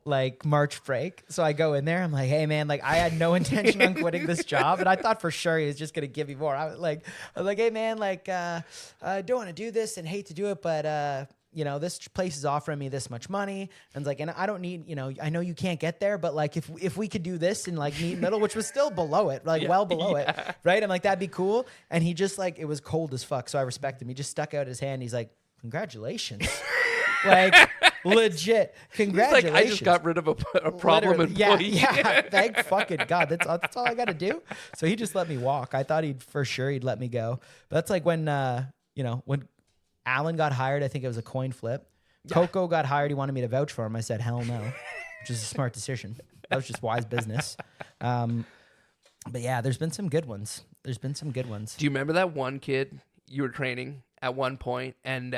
like March break. So I go in there. I'm like, hey man, like I had no intention on quitting this job, and I thought for sure he was just gonna give me more. I was like, hey man, like I don't want to do this and hate to do it, but this place is offering me this much money. And like, and I don't need, I know you can't get there, but like if we could do this and like meet middle, which was still below it, like well below it. Right. I'm like, that'd be cool. And he just like, it was cold as fuck. So I respect him. He just stuck out his hand. He's like, congratulations. Like legit. Congratulations. He's like, I just got rid of a problem employee. Yeah. Thank fucking God. That's all I got to do. So he just let me walk. I thought he'd let me go. But that's like when, when Alan got hired, I think it was a coin flip. Yeah. Coco got hired. He wanted me to vouch for him. I said, hell no, which is a smart decision. That was just wise business. But yeah, there's been some good ones. Do you remember that one kid you were training at one point, and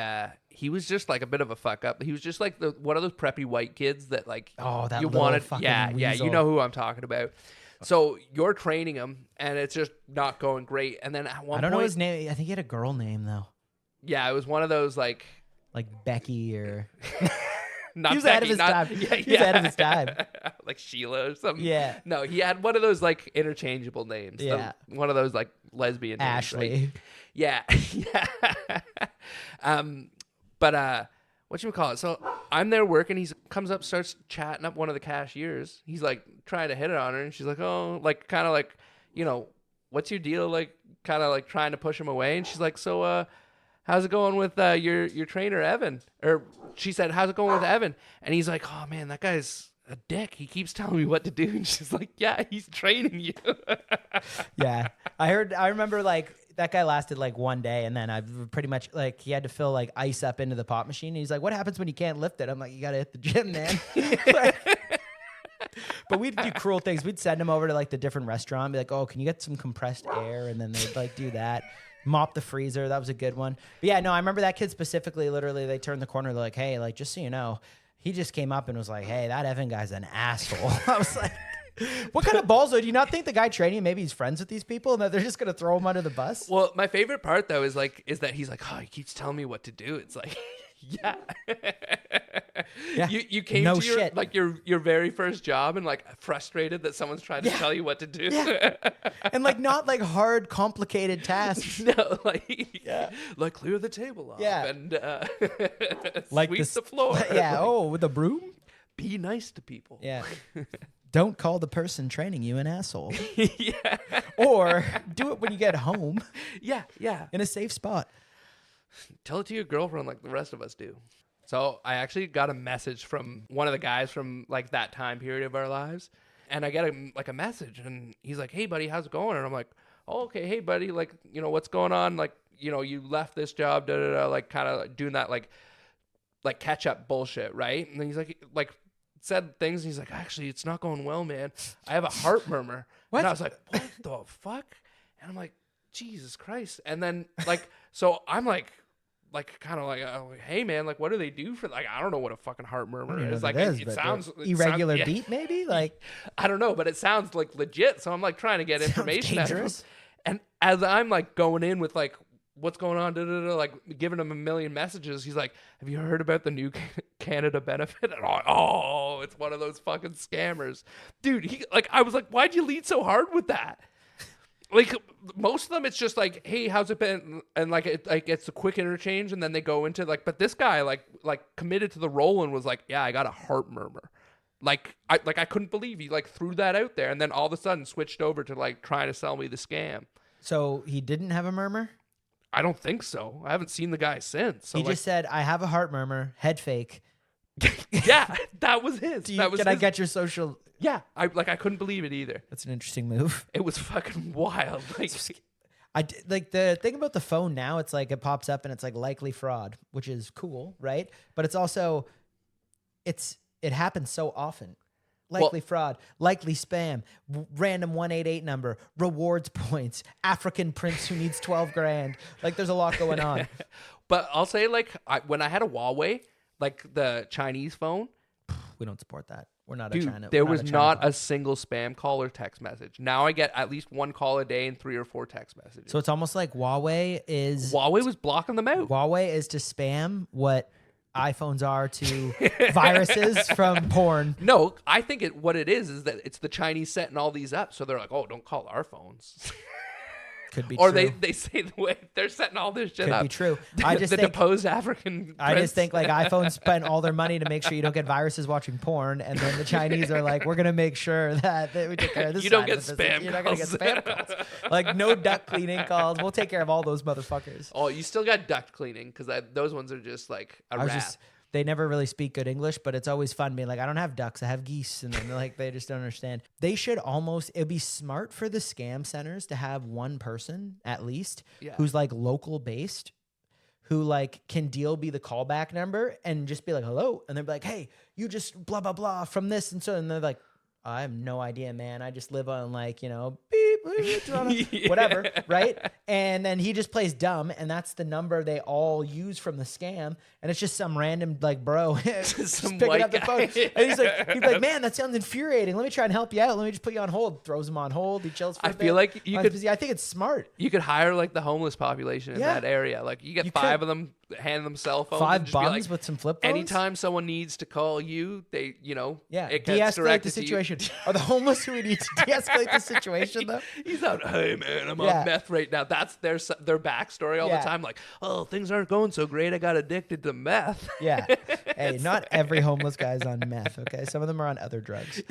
he was just like a bit of a fuck up. He was just like one of those preppy white kids that like that you little wanted. fucking Yeah, weasel. you know who I'm talking about. So you're training him, and it's just not going great. And then at one I don't point, know his name. I think he had a girl name though, yeah, it was one of those like Becky or. not He was ahead of his time. Yeah, He was ahead of his time. like Sheila or something. Yeah. No, he had one of those like interchangeable names. Yeah. One of those like lesbian names. Ashley. Right? Yeah. Yeah. But whatchamacallit? So I'm there working. He comes up, starts chatting up one of the cashiers. He's like trying to hit it on her, and she's like, oh, like kind of like, what's your deal? Like kind of like trying to push him away. And she's like, so how's it going with your trainer Evan? Or she said, how's it going with Evan? And he's like, oh man, that guy's a dick. He keeps telling me what to do. And she's like, yeah, he's training you. Yeah. I remember like that guy lasted like one day, and then I pretty much like he had to fill like ice up into the pop machine. And he's like, what happens when you can't lift it? I'm like, you got to hit the gym, man. But we'd do cruel things. We'd send him over to like the different restaurant, be like, oh, can you get some compressed air? And then they'd like do that. Mop the freezer. That was a good one. But yeah, no, I remember that kid specifically. Literally, they turned the corner. They're like, hey, like, just so you know, he just came up and was like, hey, that Evan guy's an asshole. I was like, what kind of balls though? Do you not think the guy training, maybe he's friends with these people and that they're just going to throw him under the bus? Well, my favorite part though is that he's like, oh, he keeps telling me what to do. It's like, yeah. Yeah. You came No to your shit. like your very first job and like frustrated that someone's trying to tell you what to do. Yeah. And like not like hard, complicated tasks. No, like clear the table off and Like sweep the floor. Yeah. Oh, with a broom? Be nice to people. Yeah. Don't call the person training you an asshole. Yeah. Or do it when you get home. Yeah. In a safe spot. Tell it to your girlfriend like the rest of us do. So I actually got a message from one of the guys from like that time period of our lives. And I get a message and he's like, hey buddy, how's it going? And I'm like, oh, okay. Hey buddy, like, what's going on? Like, you left this job, like kind of doing that, like catch up bullshit. Right. And then he's like said things. And he's like, actually, it's not going well, man. I have a heart murmur. What? And I was like, what the fuck? And I'm like, Jesus Christ. And then so I'm like kind of like, oh, hey man, like what do they do for like I don't know what a fucking heart murmur is. Like it sounds irregular beat maybe, like I don't know, but it sounds like legit. So I'm like trying to get information out of him. dangerous. And as I'm like going in with like what's going on, like giving him a million messages, he's like, have you heard about the new Canada benefit? And I'm like, oh, it's one of those fucking scammers, dude. I was like, why'd you lead so hard with that? Like most of them, it's just like, hey, how's it been? And like it's a quick interchange, and then they go into like, but this guy like committed to the role and was like, yeah, I got a heart murmur. I couldn't believe he like threw that out there, and then all of a sudden switched over to like trying to sell me the scam. So he didn't have a murmur? I don't think so. I haven't seen the guy since. So he just said, I have a heart murmur, head fake. Yeah, that was his. Can I get your social? Yeah, I couldn't believe it either. That's an interesting move. It was fucking wild. Like the thing about the phone now, it's like it pops up and it's like likely fraud, which is cool, right? But it's also, it happens so often. Likely fraud, likely spam, random 188 number, rewards points, African prince who needs 12 grand. Like there's a lot going on. But I'll say when I had a Huawei, like the Chinese phone, we don't support that. We're not dude, a China. There was not a single spam call or text message. Now I get at least one call a day and 3 or 4 text messages. So it's almost like Huawei was blocking them out. Huawei is to spam what iPhones are to viruses from porn. No, I think what it is that it's the Chinese setting all these up. So they're like, oh, don't call our phones. Could be or true. They say the way they're setting all this shit Could up. be true. I just the think, deposed African I just think like iPhones spend all their money to make sure you don't get viruses watching porn, and then the Chinese are like, we're gonna make sure that we take care of this. You don't side get of the business. spam You're not gonna get spam calls. Like no duct cleaning calls. We'll take care of all those motherfuckers. Oh, you still got duct cleaning because those ones are just like a wrap. They never really speak good English, but it's always fun being like, I don't have ducks, I have geese. And then like, they just don't understand. They should it'd be smart for the scam centers to have one person at least who's like local based, who like can be the callback number and just be like, hello. And they'll be like, hey, you just blah, blah, blah from this. And so, and they're like, I have no idea, man. I just live on like, beep, whatever, right? And then he just plays dumb, and that's the number they all use from the scam. And it's just some random like bro just picking up the phone. And he's like, man, that sounds infuriating. Let me try and help you out. Let me just put you on hold. Throws him on hold. He chills for a bit. I feel like you could. I think it's smart. You could hire like the homeless population in that area. Like you get 5 of them, hand them cell phones. 5 bums with some flip phones. Anytime someone needs to call you, they, it gets de-escalate the situation. Are the homeless who we need to de-escalate the situation though? He's not, hey man, I'm on meth right now. That's their backstory all the time. Like, oh, things aren't going so great. I got addicted to meth. Yeah. Hey, not every homeless guy's on meth, okay? Some of them are on other drugs.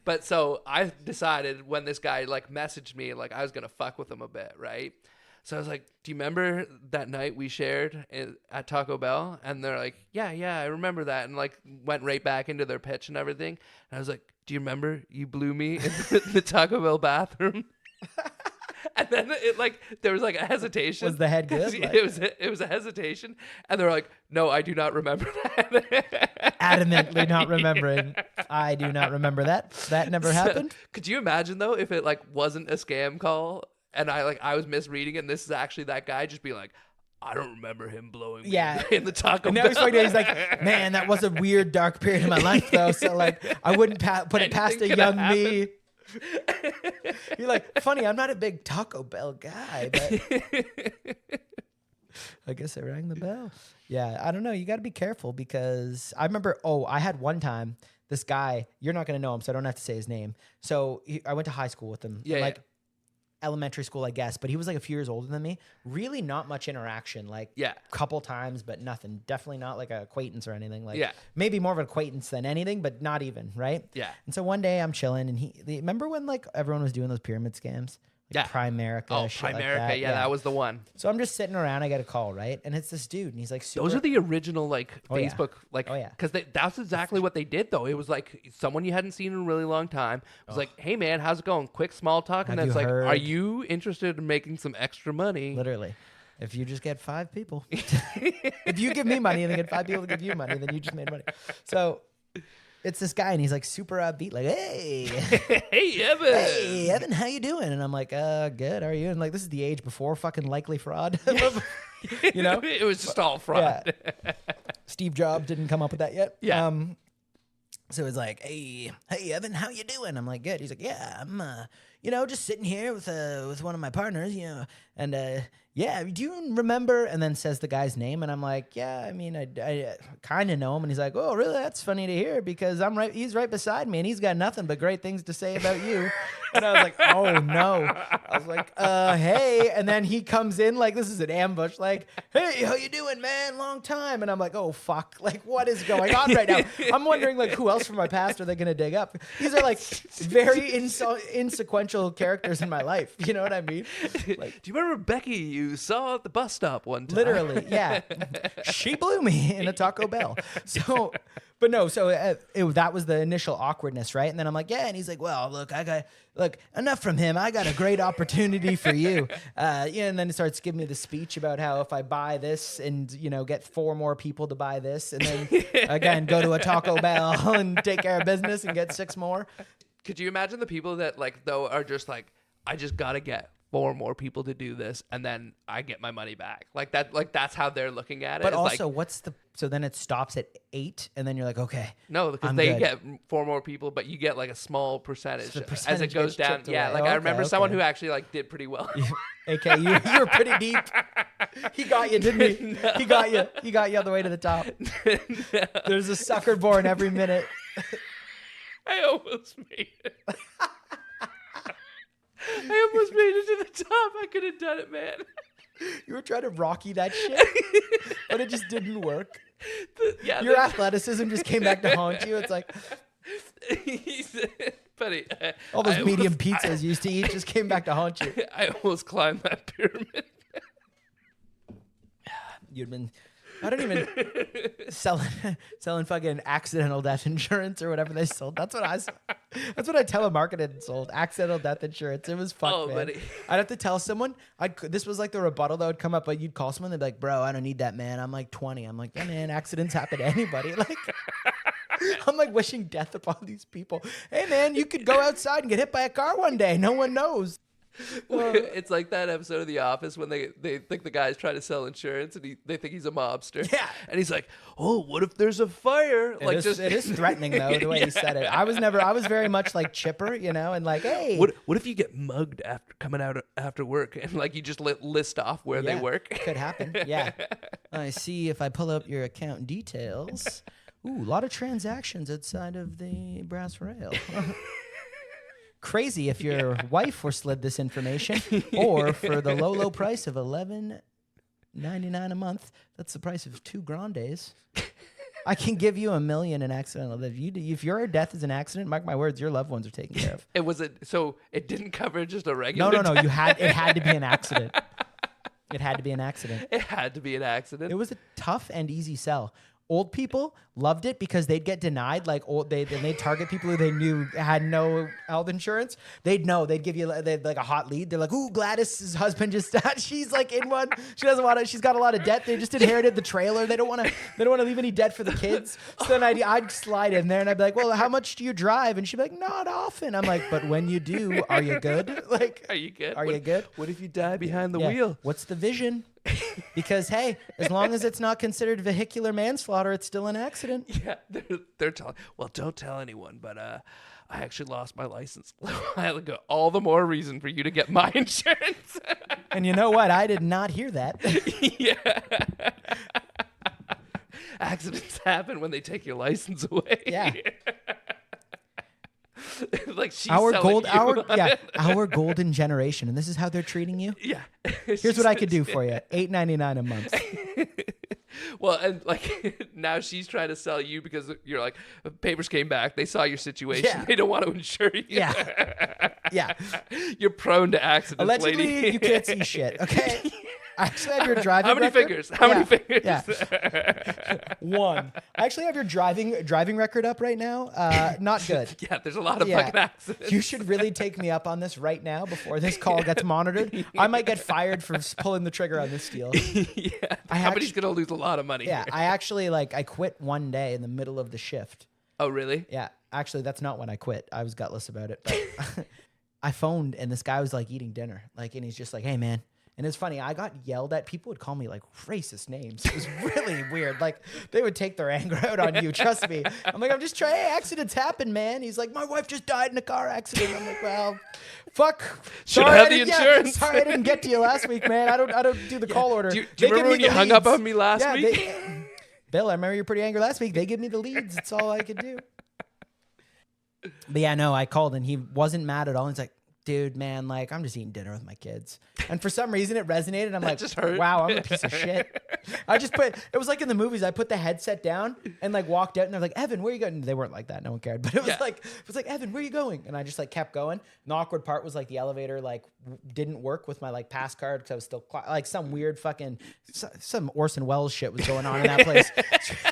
But so I decided when this guy like messaged me, like I was going to fuck with him a bit, right? So I was like, do you remember that night we shared at Taco Bell? And they're like, yeah, I remember that. And like went right back into their pitch and everything. And I was like, do you remember you blew me in the Taco Bell bathroom? And then there was like a hesitation. Was the head good? Like, it was a hesitation. And they're like, no, I do not remember that. Adamantly not remembering. I do not remember that. That never happened. Could you imagine though, if it like wasn't a scam call? And I was misreading it, and this is actually that guy just being like, I don't remember him blowing me in the Taco Bell. And now he's like, man, that was a weird, dark period in my life, though. So, like, I wouldn't put it past a young me. You're like, funny, I'm not a big Taco Bell guy, but I guess I rang the bell. Yeah, I don't know. You got to be careful because I remember, I had one time, this guy, you're not going to know him, so I don't have to say his name. So I went to high school with him. Yeah, elementary school, I guess, but he was like a few years older than me. Really not much interaction, like couple times, but nothing. Definitely not like an acquaintance or anything. Like maybe more of an acquaintance than anything, but not even, right? Yeah. And so one day I'm chilling and remember when like everyone was doing those pyramid scams? Like Primerica, shit Primerica, like that. That was the one. So I'm just sitting around, I get a call, right? And it's this dude, and he's like super... Those are the original, like, Facebook, like... Oh, yeah. Because that's exactly what they did, though. It was like someone you hadn't seen in a really long time. It was like, hey, man, how's it going? Quick, small talk. And then it's like, are you interested in making some extra money? Literally. If you just get 5 people. If you give me money and then get 5 people to give you money, then you just made money. So... it's this guy, and he's like super upbeat, like, hey, hey, Evan, how you doing? And I'm like, good, how are you? And like, this is the age before fucking likely fraud, It was just all fraud. Yeah. Steve Jobs didn't come up with that yet. Yeah. So it's like, hey, Evan, how you doing? I'm like, good. He's like, yeah, I'm, just sitting here with one of my partners, and do you remember? And then says the guy's name, and I'm like, yeah, I mean, I kind of know him. And he's like, oh, really? That's funny to hear because he's right beside me, and he's got nothing but great things to say about you. And I was like, oh no. I was like, hey. And then he comes in like this is an ambush, like, hey, how you doing, man? Long time. And I'm like, oh fuck, like what is going on right now? I'm wondering like who else from my past are they gonna dig up? These are like very insequential characters in my life. You know what I mean? Like, do you remember Becky you saw at the bus stop one time? Literally, yeah. She blew me in a Taco Bell. So, but no, so that was the initial awkwardness, right? And then I'm like, yeah, and he's like, well, look, enough from him. I got a great opportunity for you. And then he starts giving me the speech about how if I buy this and, get 4 more people to buy this and then, again, go to a Taco Bell and take care of business and get 6 more. Could you imagine the people that, like, though, are just like, I just got to get 4 more people to do this and then I get my money back. Like that, like that's how they're looking at it. But also so then it stops at 8 and then you're like, okay. No, because they get 4 more people, but you get like a small percentage as it goes down. Yeah. Like I remember someone who actually like did pretty well. AK, you were pretty deep. He got you, didn't he? No. He got you all the way to the top. No. There's a sucker born every minute. I almost made it. I almost made it to the top. I could have done it, man. You were trying to Rocky that shit, but it just didn't work. Your athleticism just came back to haunt you. It's like, buddy, all those medium pizzas you used to eat just came back to haunt you. I almost climbed that pyramid. You'd been, I don't even selling fucking accidental death insurance or whatever they sold. That's what I telemarketed and sold. Accidental death insurance. It was fucked, man. Buddy. I'd have to tell someone. This was like the rebuttal that would come up. But you'd call someone. They'd be like, "Bro, I don't need that, man. I'm like 20." I'm like, "Yeah, man. Accidents happen to anybody." Like, I'm like wishing death upon these people. Hey man, you could go outside and get hit by a car one day. No one knows. It's like that episode of The Office when they think the guy's trying to sell insurance and they think he's a mobster. Yeah. And he's like, oh, what if there's a fire? It is threatening though, the way he said it. I was very much like chipper, and like, hey. What if you get mugged after coming out after work and like you just list off where they work? Could happen. Yeah. I see if I pull up your account details. Ooh, a lot of transactions outside of the brass rail. Crazy if your wife were slid this information, or for the low price of $11.99 a month. That's the price of 2 grandes. I can give you $1 million in accidental death. If your death is an accident, mark my words, your loved ones are taken care of. So it didn't cover just a regular. No. It had to be an accident. It had to be an accident. It had to be an accident. It was a tough and easy sell. Old people loved it because they'd get denied. Like they'd target people who they knew had no health insurance. They'd give you like a hot lead. They're like, "Ooh, Gladys's husband just died. She's like in one. She doesn't want to. She's got a lot of debt. They just inherited the trailer. They don't want to leave any debt for the kids." So then I'd slide in there and I'd be like, "Well, how much do you drive?" And she'd be like, "Not often." I'm like, "But when you do, are you good? Like, are you good? You good? What if you die behind the wheel? What's the vision?" Because hey, as long as it's not considered vehicular manslaughter, it's still an accident. Yeah, they're telling. Well, don't tell anyone, but I actually lost my license a while ago. All the more reason for you to get my insurance. And you know what? I did not hear that. Yeah. Accidents happen when they take your license away. Yeah. Like she's our golden generation, and this is how they're treating you. Yeah. Here's what I could do for you: $8.99 a month. Well, and like now she's trying to sell you because you're like, papers came back, they saw your situation, Yeah. they don't want to insure you. Yeah. You're prone to accidents, Allegedly, lady. you can't see shit. Okay. I actually have your driving How many record. fingers? How many fingers? Yeah. 1. I actually have your driving record up right now. Not good. Yeah, there's a lot of fucking accidents. You should really take me up on this right now before this call gets monitored. I might get fired for pulling the trigger on this deal. Yeah, the company's gonna lose a lot of money. Yeah, I quit one day in the middle of the shift. Oh, really? Yeah, actually, that's not when I quit. I was gutless about it. But I phoned, and this guy was like eating dinner, and he's just like, "Hey, man." And it's funny, I got yelled at. People would call me like racist names. It was really weird. Like they would take their anger out on you. Trust me. I'm like, I'm just trying. Hey, accidents happen, man. He's like, my wife just died in a car accident. I'm like, well, fuck. Should I have the insurance? Sorry, I didn't get to you last week, man. I don't do the call order. Do you remember when you hung up on me last week? Bill, I remember you were pretty angry last week. They give me the leads. That's all I could do. But yeah, no, I called and he wasn't mad at all. He's like, dude, man, like I'm just eating dinner with my kids. And for some reason it resonated. I'm like, wow, I'm a piece of shit. It was like in the movies, I put the headset down and like walked out and they're like, Evan, where are you going? They weren't like that. No one cared. But it was like, Evan, where are you going? And I just like kept going. And the awkward part was like the elevator like didn't work with my like pass card because I was still like some weird fucking, some Orson Welles shit was going on in that place.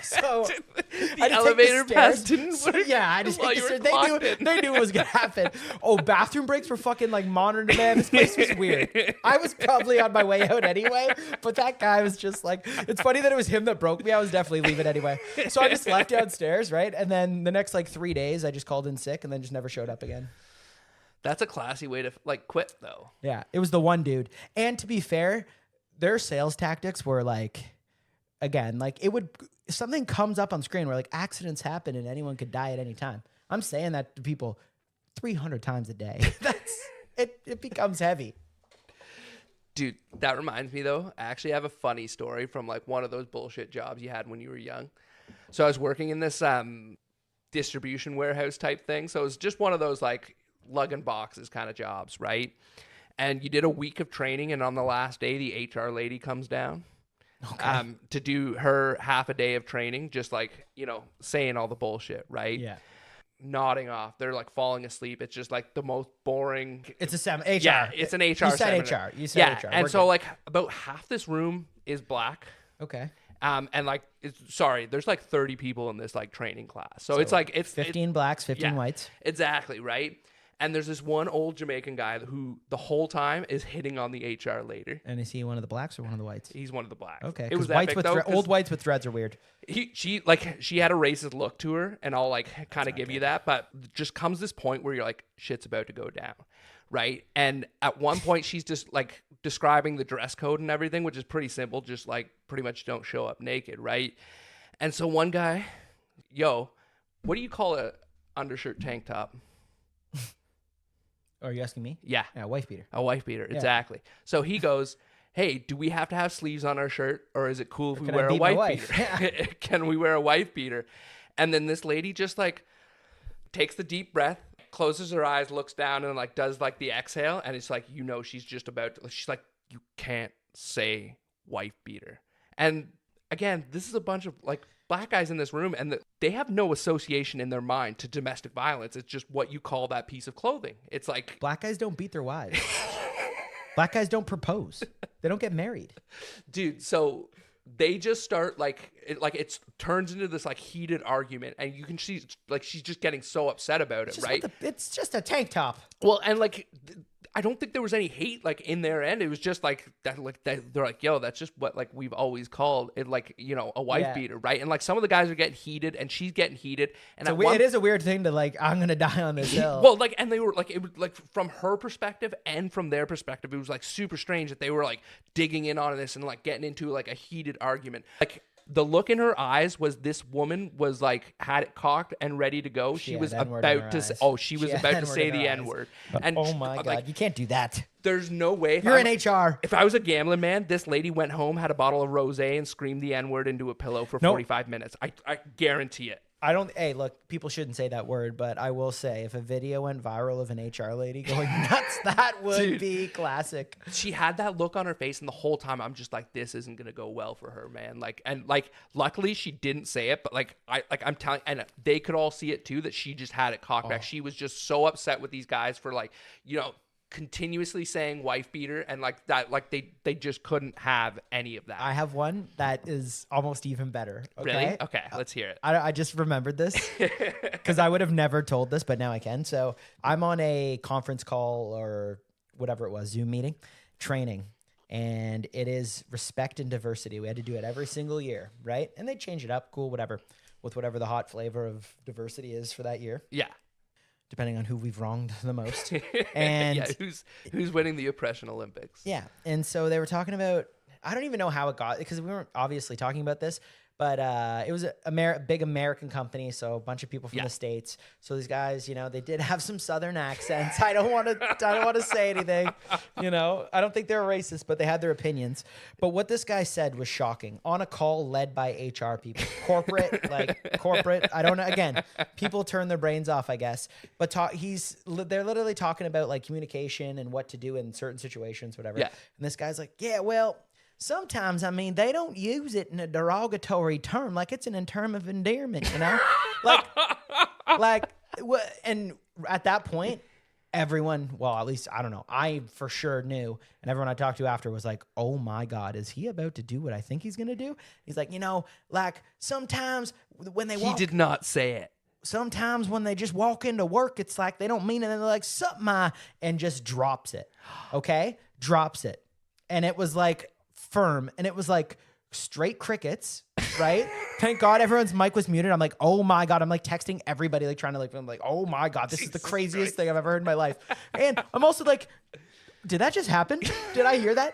So the elevator pass didn't work. Yeah, I just take the stairs. They knew it was going to happen. Oh, bathroom breaks were fucking like monitored, man. This place was weird. I was probably on my way out anyway, but that guy was just like, it's funny that it was him that broke me. I was definitely leaving anyway. So I just left downstairs, right? And then the next like 3 days, I just called in sick and then just never showed up again. That's a classy way to like quit though. Yeah, it was the one dude. And to be fair, their sales tactics were like, again, like something comes up on screen where like accidents happen and anyone could die at any time. I'm saying that to people 300 times a day. It becomes heavy. Dude, that reminds me though, I actually have a funny story from like one of those bullshit jobs you had when you were young. So I was working in this distribution warehouse type thing. So it was just one of those like lugging boxes kind of jobs, right? And you did a week of training and on the last day, the HR lady comes down to do her half a day of training, just like, saying all the bullshit, right? Yeah. Nodding off. They're like falling asleep. It's just like the most boring. It's a HR. Yeah, it's an HR. You said seminar. HR. You said HR. And so like about half this room is black. Okay. And like, there's like 30 people in this like training class. So it's like, it's 15 blacks, 15 whites. Exactly. Right. And there's this one old Jamaican guy who the whole time is hitting on the HR lady. And is he one of the blacks or one of the whites? He's one of the blacks. Okay, it was whites epic, with though, old whites with dreads are weird. She had a racist look to her, and I'll like kind of give you that, but just comes this point where you're like, shit's about to go down, right? And at one point, she's just like describing the dress code and everything, which is pretty simple, just like pretty much don't show up naked, right? And so one guy, yo, what do you call a undershirt tank top? Are you asking me? Yeah, wife beater. a wife beater, exactly. So he goes, hey, do we have to have sleeves on our shirt, or is it cool if we wear a wife beater? Can we wear a wife beater? And then this lady just like takes the deep breath, closes her eyes, looks down, and like does like the exhale, and it's like, she's just about to, she's like, you can't say wife beater. And again, this is a bunch of like black guys in this room, and they have no association in their mind to domestic violence. It's just what you call that piece of clothing. It's like black guys don't beat their wives. Black guys don't propose. They don't get married. Dude, so they just start it turns into this like heated argument, and you can see like she's just getting so upset about it, right? It's just a tank top. Well, and like I don't think there was any hate like in their end. It was just like that, they're like, yo, that's just what like we've always called it, like, a wife beater, right? And like some of the guys are getting heated, and she's getting heated, and it is a weird thing to like, I'm gonna die on this hill. Well, like, and they were like, it was like from her perspective and from their perspective, it was like super strange that they were like digging in on this and like getting into like a heated argument. Like the look in her eyes was this woman was like had it cocked and ready to go. She was about to say, she was about to say the N-word. And oh my God, you can't do that. There's no way. You're in HR. If I was a gambling man, this lady went home, had a bottle of rosé, and screamed the N-word into a pillow for 45 minutes. I guarantee it. Hey, look, people shouldn't say that word, but I will say if a video went viral of an HR lady going nuts, that would be classic. She had that look on her face, and the whole time I'm just like, this isn't going to go well for her, man. Like, and like, luckily she didn't say it, but I'm telling, and they could all see it too, that she just had it cocked back. She was just so upset with these guys for like, continuously saying wife beater, and like that, like they just couldn't have any of that. I have one that is almost even better. Okay? Really? Okay, let's hear it. I just remembered this because I would have never told this, but now I can. So I'm on a conference call or whatever it was, Zoom meeting, training, and it is respect and diversity. We had to do it every single year, right? And they change it up, cool, whatever, with whatever the hot flavor of diversity is for that year. Yeah. Depending on who we've wronged the most. And who's winning the oppression Olympics. Yeah. And so they were talking about, I don't even know how it got, because we weren't obviously talking about this, but it was a big American company, so a bunch of people from the States. So these guys, they did have some Southern accents. I don't want to say anything. I don't think they're racist, but they had their opinions. But what this guy said was shocking. On a call led by HR people, corporate. I don't know. Again, people turn their brains off, I guess. But they're literally talking about like communication and what to do in certain situations, whatever. Yeah. And this guy's like, yeah, well, sometimes, they don't use it in a derogatory term, like it's in a term of endearment, and at that point, everyone, well, at least, I don't know, I for sure knew, and everyone I talked to after was like, oh my God, is he about to do what I think he's going to do? He's like, like sometimes when they walk. He did not say it. Sometimes when they just walk into work, it's like they don't mean it, and they're like, something, and just drops it, okay? Drops it. And it was like, firm, and it was like straight crickets, right? Thank God everyone's mic was muted. I'm like, oh my God. I'm like texting everybody, like trying to I'm like, oh my God, this is the craziest thing I've ever heard in my life. And I'm also like, did that just happen? Did I hear that?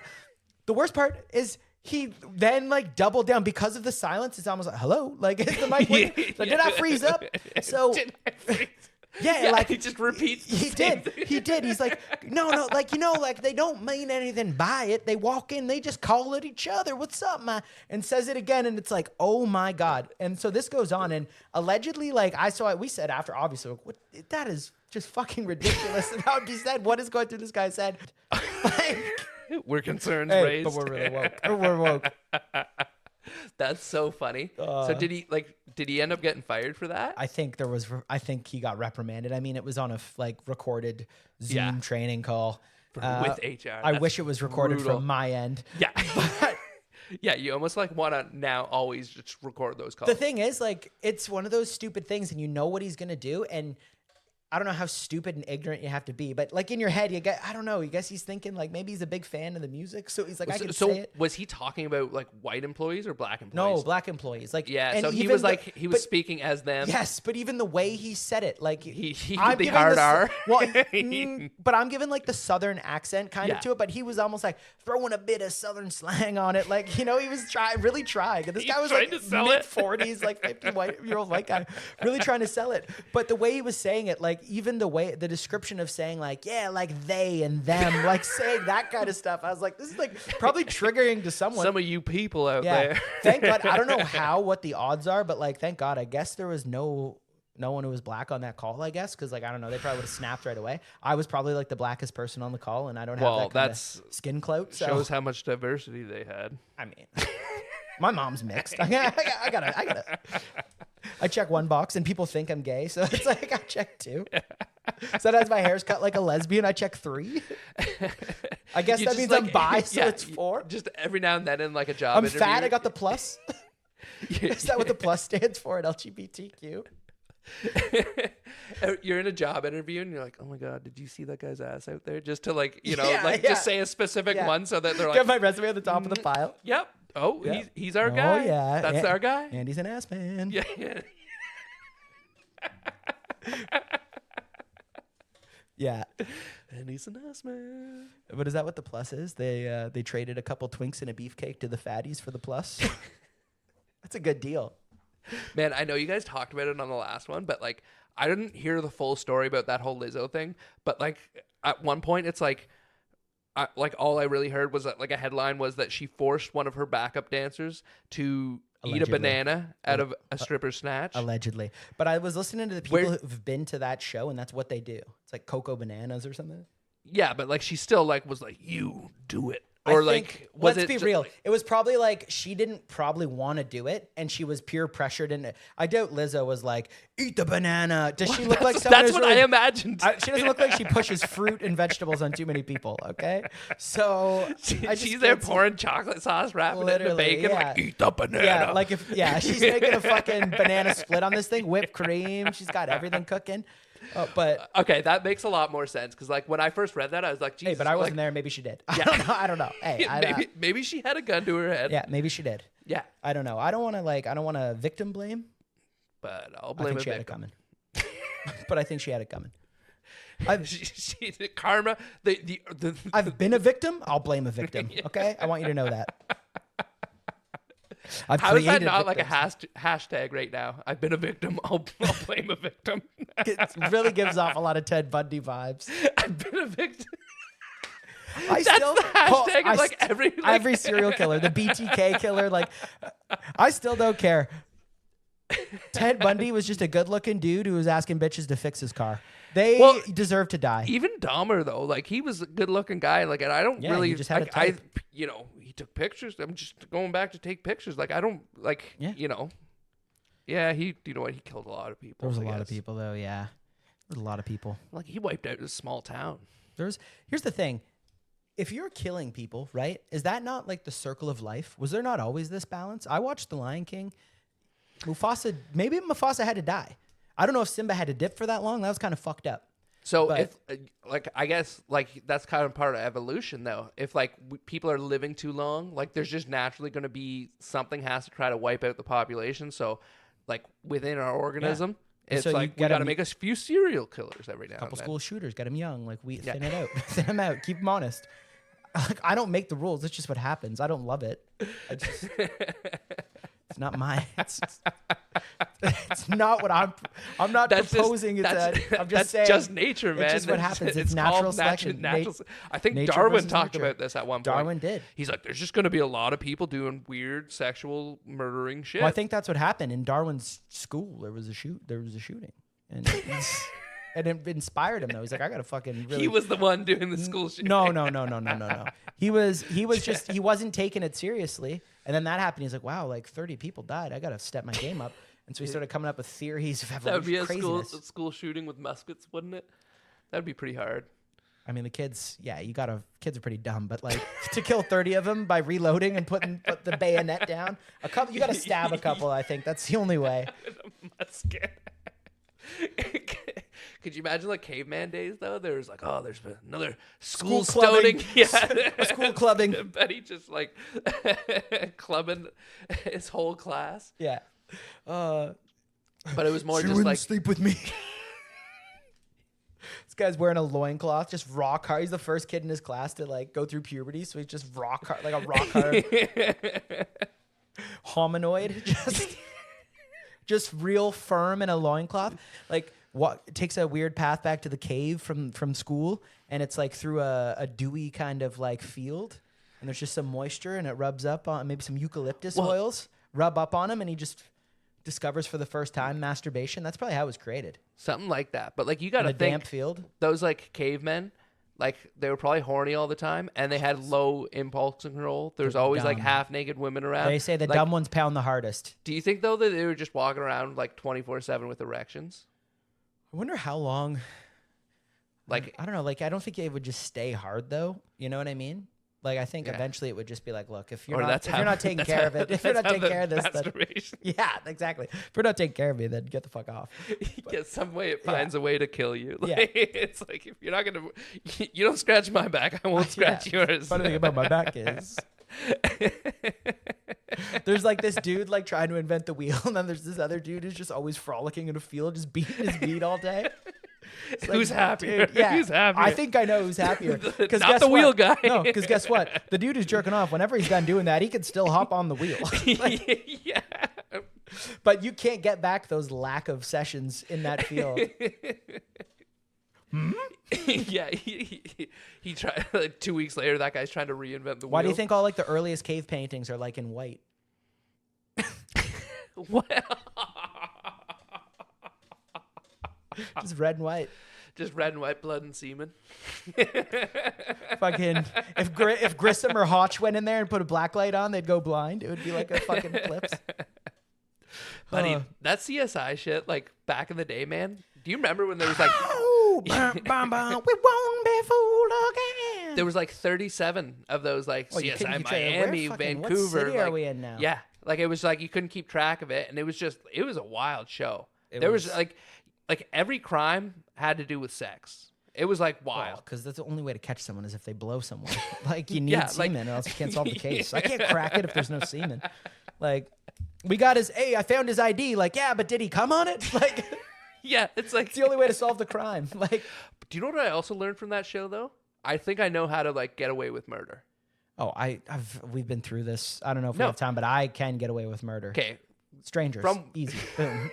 The worst part is he then like doubled down because of the silence. It's almost like, hello? Like, is the mic so did I freeze up? So yeah, like he just repeats. He did. He's like, no, like, like they don't mean anything by it. They walk in, they just call at each other. What's up, man? And says it again, and it's like, oh my God. And so this goes on, and allegedly, like I saw it. We said after, obviously, like, what? That is just fucking ridiculous. How he said, what is going through this guy's head? Like, we're concerns raised, but we're really woke. We're woke. That's so funny. So did he end up getting fired for that? I think he got reprimanded. It was on a recorded Zoom training call with HR. I wish it was recorded brutal. from my end. Yeah. But yeah, you almost like want to now always just record those calls. The thing is, like, it's one of those stupid things, and you know what he's going to do, and I don't know how stupid and ignorant you have to be, but like in your head, you get, I don't know. I guess he's thinking like maybe he's a big fan of the music. So he's like, I can say it. Was he talking about like white employees or black employees? No, black employees. Like, yeah. and So he was like, he was speaking as them. Yes. But even the way he said it, like he I'm the giving hard R. Well, but I'm giving like the Southern accent kind of Yeah. to it, but he was almost like throwing a bit of Southern slang on it. Like, he was really trying. And this guy was like mid-40s, like 50-year-old white guy, really trying to sell it. But the way he was saying it, like even the description of saying like, yeah, like they and them, like saying that kind of stuff. I was like, this is like probably triggering to someone. Some of you people out there. Thank God. I don't know what the odds are, but like, thank God. I guess there was no one who was black on that call, I guess. Cause like, I don't know. They probably would have snapped right away. I was probably like the blackest person on the call and I don't have that kind of skin clout. So. Shows how much diversity they had. I mean, my mom's mixed. I gotta. I check one box and people think I'm gay, so it's like I check two. Sometimes my hair's cut like a lesbian. I check 3. I guess that means like, I'm bi, so it's 4. Just every now and then in like a job I'm interview. fat. I got the plus. Is that what the plus stands for at LGBTQ? You're in a job interview and you're like, oh my God, did you see that guy's ass out there? Just to like, just say a specific one so that they're like, get my resume on the top of the pile. Yep. Oh, yeah. He's our guy. Oh yeah, that's our guy. Andy's an ass man. Yeah. Yeah. And he's an ass man. But is that what the plus is? They traded a couple Twinks and a beefcake to the fatties for the plus. That's a good deal. Man, I know you guys talked about it on the last one, but like I didn't hear the full story about that whole Lizzo thing. But like at one point, it's like all I really heard was that like a headline was that she forced one of her backup dancers to eat a banana out of a stripper's snatch. Allegedly. But I was listening to the people who've been to that show, and that's what they do. It's like Coco Bananas or something. Yeah, but like she still like was like, you do it. Or like, let's be real. It was probably like she didn't probably want to do it, and she was peer pressured into it. I doubt Lizzo was like, "Eat the banana." Does she look like someone? That's what I imagined. She doesn't look like she pushes fruit and vegetables on too many people. Okay, so she's there pouring chocolate sauce, wrapping it in the bacon, like eat the banana. Yeah, like she's making a fucking banana split on this thing, whipped cream. She's got everything cooking. But okay, that makes a lot more sense because like when I first read that, I was like, Jesus, hey, but I wasn't there. Maybe she did. I don't know. Hey, maybe she had a gun to her head. Yeah, maybe she did. Yeah, I don't know. I don't want to victim blame, but I'll blame I think she had it coming. But I think she had it coming. Karma. I've been a victim. I'll blame a victim. Okay, I want you to know that. How is that not victims. Like a hashtag right now? I've been a victim. I'll blame a victim. It really gives off a lot of Ted Bundy vibes. I've been a victim. That's the hashtag of every serial killer, the BTK killer. Like, I still don't care. Ted Bundy was just a good-looking dude who was asking bitches to fix his car. They deserve to die. Even Dahmer, though, like he was a good-looking guy. Like, and I don't really. He just had a type. He took pictures. I'm just going back to take pictures. Like, I don't like. Yeah. Yeah, he. You know what? He killed a lot of people. There was a lot of people, though. Yeah, there was a lot of people. Like he wiped out a small town. Here's the thing. If you're killing people, right? Is that not like the circle of life? Was there not always this balance? I watched The Lion King. Maybe Mufasa had to die. I don't know if Simba had to dip for that long. That was kind of fucked up. So if I guess like that's kind of part of evolution though. If like people are living too long, like there's just naturally going to be something has to try to wipe out the population. So like within our organism, it's so like we got to make a few serial killers every now and then. Couple school shooters, get them young, like thin it out, thin them out, keep them honest. Like, I don't make the rules. It's just what happens. I don't love it. It's not my. It's not what I'm not proposing. I'm just saying. That's just nature, man. It's just what happens. It's natural selection. I think Darwin talked about this at one point. Darwin did. He's like, there's just going to be a lot of people doing weird sexual murdering shit. Well, I think that's what happened in Darwin's school. There was a shooting, and and it inspired him though. He's like, I gotta fucking really. He was the one doing the school shooting. No. He wasn't taking it seriously. And then that happened. He's like, wow, like 30 people died. I got to step my game up. And so he started coming up with theories of evolution. That would be a school shooting with muskets, wouldn't it? That would be pretty hard. I mean, the kids, kids are pretty dumb. But like to kill 30 of them by reloading and put the bayonet down, you got to stab a couple, I think. That's the only way. With a musket. Could you imagine like caveman days though? There was like, oh, there's been another school clubbing. stoning. Yeah, A school clubbing. Betty just like clubbing his whole class. Yeah. But it was more She just wouldn't like sleep with me. This guy's wearing a loincloth, just rock hard. He's the first kid in his class to like go through puberty, so he's just rock hard, like a rock hard hominoid, just real firm in a loincloth. Like what takes a weird path back to the cave from school, and it's like through a dewy kind of like field, and there's just some moisture, and it rubs up on maybe some eucalyptus oils rub up on him, and he just discovers for the first time masturbation. That's probably how it was created. something like that. But like you got to In a think damp field. those like cavemen, like they were probably horny all the time, and they had low impulse control. There's always like dumb. half naked women around. They say the Like, dumb ones pound the hardest. do you think though that they were just walking around like 24/7 with erections? I wonder how long. Like I don't know. Like I don't think it would just stay hard though. You know what I mean? Like I think Yeah. eventually it would just be like, look, if or you're not taking that's care how- of it, if you're that's not how taking the care of this, then, masturbation. yeah, exactly. If you're not taking care of me, then get the fuck off. Yeah, some way it Yeah. finds a way to kill you. Yeah. Like, it's like if you're not gonna, you don't scratch my back, I won't scratch yours. Funny thing about my back is there's like this dude like trying to invent the wheel, and then there's this other dude who's just always frolicking in a field, just beating his beat all day. It's like, Who's happier? dude, yeah, Who's happier? I think I know who's happier. Because Not the wheel guy. No, because guess what? The dude who's jerking off, whenever he's done doing that, he can still hop on the wheel. Like, yeah. but you can't get back those lack of sessions in that field. Yeah, he tried. Like 2 weeks later, that guy's trying to reinvent the wheel. Why do you think all like the earliest cave paintings are like in white? What? Just red and white. Just red and white blood and semen. Fucking if Grissom or Hotch went in there and put a black light on, they'd go blind. It would be like a fucking eclipse. Honey, that CSI shit, like back in the day, man. Do you remember when there was like Oh, bum, bum, bum, we won't be fooled again. there was like 37 of those like Oh, you couldn't CSI keep track of Miami, where fucking- what Vancouver. city are like, we in now? Yeah, like it was like you couldn't keep track of it, and it was a wild show. It There was was- like every crime had to do with sex. It was like wild. Because that's the only way to catch someone is if they blow someone. Like you need Yeah, like- semen, or else you can't solve the case. I can't crack it if there's no semen. Like we got his. Hey, I found his ID. Like yeah, but did he come on it? Like Yeah, it's like it's the only way to solve the crime. Like do you know what I also learned from that show though? I think I know how to like get away with murder. oh, we've been through this. I don't know if we No. have time, but I can get away with murder. Okay, Strangers, From- easy, boom.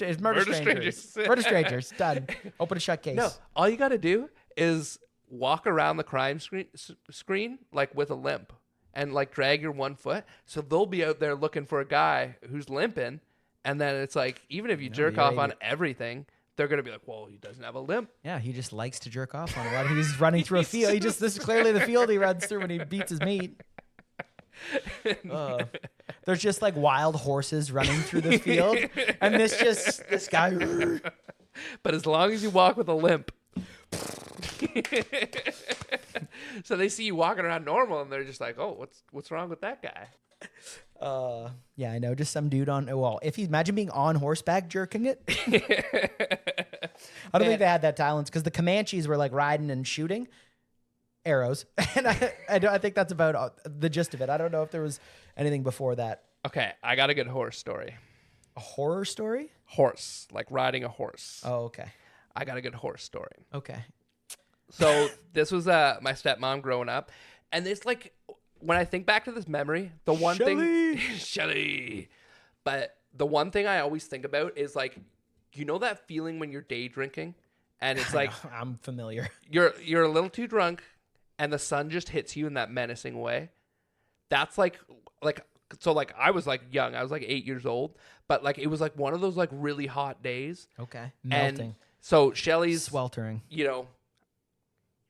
Murder Murder strangers. strangers. Murder strangers. Done. Open a shut case. no, all you got to do is walk around the crime screen like with a limp and like drag your 1 foot. So they'll be out there looking for a guy who's limping, and then it's like even if you jerk you're off right. on everything, they're gonna be like, "Well, he doesn't have a limp." Yeah, he just likes to jerk off on a lot. He's running through a field. This is clearly the field he runs through when he beats his meat. There's just like wild horses running through the field, and this guy. But as long as you walk with a limp. So they see you walking around normal, and they're just like, "Oh, what's wrong with that guy?" Yeah, I know, just some dude on. Well, if you imagine being on horseback jerking it, I don't think they had that talent because the Comanches were like riding and shooting arrows, and I think that's about the gist of it. I don't know if there was anything before that. Okay, I got a good horse story. A horror story? Horse, like riding a horse. Oh, okay, I got a good horse story. okay. So this was my stepmom growing up, and it's like when I think back to this memory, the one thing, Shelly, but the one thing I always think about is like, you know that feeling when you're day drinking, and it's like I'm familiar. you're a little too drunk, and the sun just hits you in that menacing way. That's like so like I was like young, I was like 8 years old, but like it was like one of those like really hot days. Okay, melting, And so Shelly's sweltering.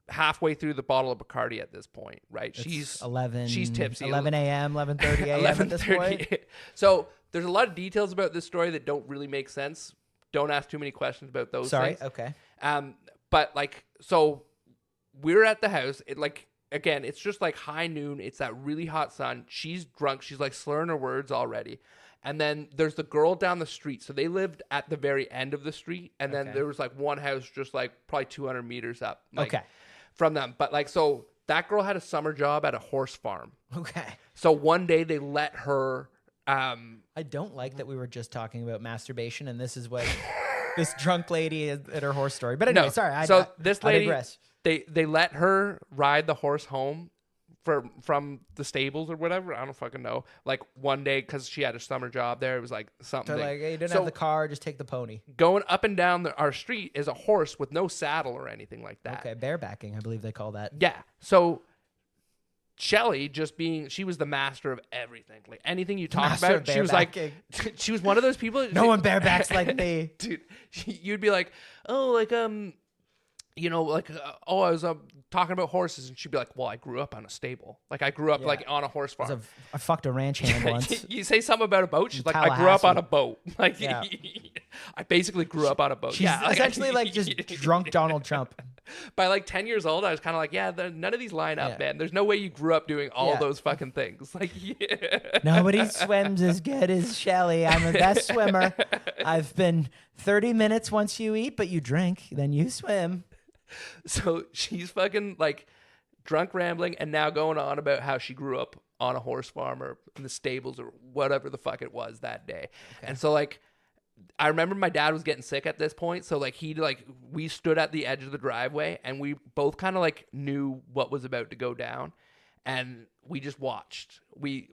Halfway through the bottle of Bacardi at this point, right? It's She's 11. she's tipsy. 11 a.m. 11:30 a.m. at this point. 11:30. So there's a lot of details about this story that don't really make sense. Don't ask too many questions about those Sorry. things. Okay. But like, so we're at the house. It like, again, it's just like high noon. It's that really hot sun. She's drunk. She's like slurring her words already. And then there's the girl down the street. So they lived at the very end of the street. And then Okay. there was like one house just like probably 200 meters up. Like, Okay. From them. But like, so that girl had a summer job at a horse farm. Okay. So one day they let her. I don't like that we were just talking about masturbation, and this is what this drunk lady is at her horse story. But anyway, No. sorry. So this I lady, digress. they let her ride the horse home from the stables or whatever. I don't fucking know. Like one day, because she had a summer job there, it was like something. They're like, hey, you didn't So have the car, just take the pony. going up and down our street is a horse with no saddle or anything like that. Okay, barebacking, I believe they call that. Yeah. So Shelly she was the master of everything. Like anything you talk Master about, of she was like, barebacking. she was one of those people. No one barebacks like me. Dude, you'd be like, oh, like, you know, like, oh, I was talking about horses, and she'd be like, well, I grew up on a stable. Like, I grew up like on a horse farm. I fucked a ranch hand once. You say something about a boat, she's like, I grew up on a boat. Like, Yeah. I basically grew up on a boat. She's essentially like just drunk Donald Trump. By like 10 years old, I was kind of like, yeah, none of these line up, Yeah. man. There's no way you grew up doing all Yeah. those fucking things. Like, yeah. Nobody swims as good as Shelly. I'm the best swimmer. I've been 30 minutes once you eat, but you drink, then you swim. So she's fucking like drunk rambling and now going on about how she grew up on a horse farm or in the stables or whatever the fuck it was that day. Okay. And so like, I remember my dad was getting sick at this point. So like we stood at the edge of the driveway and we both kind of like knew what was about to go down. And we just watched. We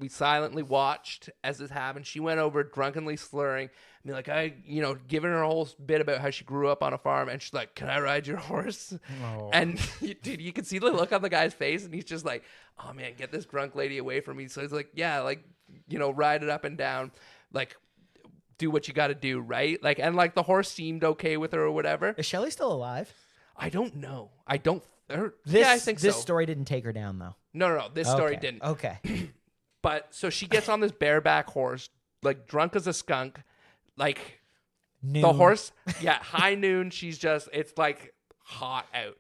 silently watched as this happened. She went over drunkenly slurring. I mean, like giving her a whole bit about how she grew up on a farm. And she's like, "Can I ride your horse?" Oh. And dude, you could see the look on the guy's face, and he's just like, "Oh man, get this drunk lady away from me." So he's like, "Yeah, like ride it up and down, like do what you got to do, right?" Like, and like the horse seemed okay with her or whatever. Is Shelly still alive? I don't know. I don't. This, I think this so. story didn't take her down though. No. This story Okay. didn't. Okay. But so she gets on this bareback horse, like drunk as a skunk, like Noon. the horse. Yeah, high noon. It's like hot out.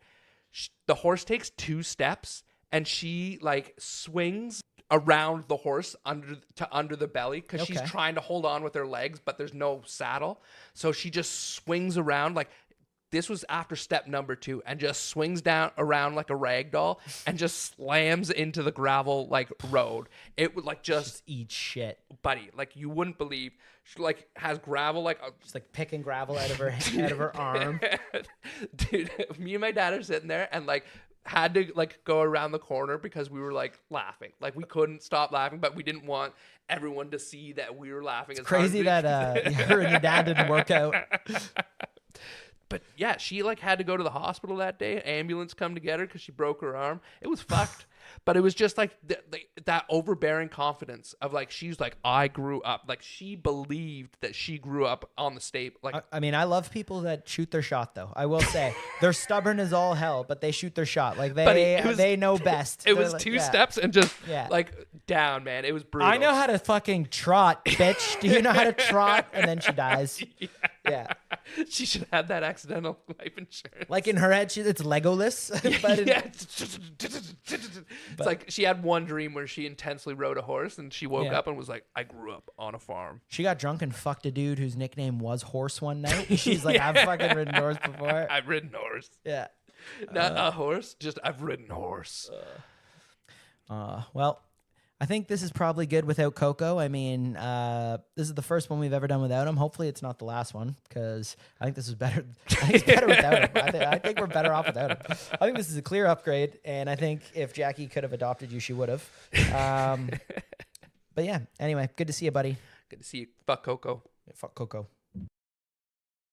The horse takes 2 steps and she like swings around the horse under the belly because she's trying to hold on with her legs, but there's no saddle. So she just swings around like. This was after step number 2 and just swings down around like a rag doll and just slams into the gravel like road. It would like just eat shit, buddy. Like you wouldn't believe. She like has gravel like just like picking gravel out of her arm. Dude, me and my dad are sitting there and like had to like go around the corner because we were like laughing. Like we couldn't stop laughing, but we didn't want everyone to see that we were laughing. It's crazy that her and your dad didn't work out. But yeah, she like had to go to the hospital that day. Ambulance come to get her because she broke her arm. It was fucked. But it was just like that overbearing confidence of like, she's like, I grew up. Like she believed that she grew up on the state. Like, I mean, I love people that shoot their shot though. I will say they're stubborn as all hell, but they shoot their shot. Like they know best. It was like, 2 steps and just Yeah. like down, man. It was brutal. I know how to fucking trot, bitch. Do you know how to trot? And then she dies. Yeah. She should have that accidental life insurance. Like in her head, it's Legolas. But Yeah. It's like she had one dream where she intensely rode a horse and she woke up and was like, I grew up on a farm. She got drunk and fucked a dude whose nickname was Horse one night. She's like, I've fucking ridden horse before. I've ridden horse. Yeah. Not a horse, just I've ridden horse. Well, I think this is probably good without Coco. I mean, this is the first one we've ever done without him. Hopefully it's not the last one because I think this is better. I think it's better without him. I think we're better off without him. I think this is a clear upgrade. And I think if Jackie could have adopted you, she would have. But yeah, anyway, good to see you, buddy. Good to see you. Fuck Coco. Fuck Coco.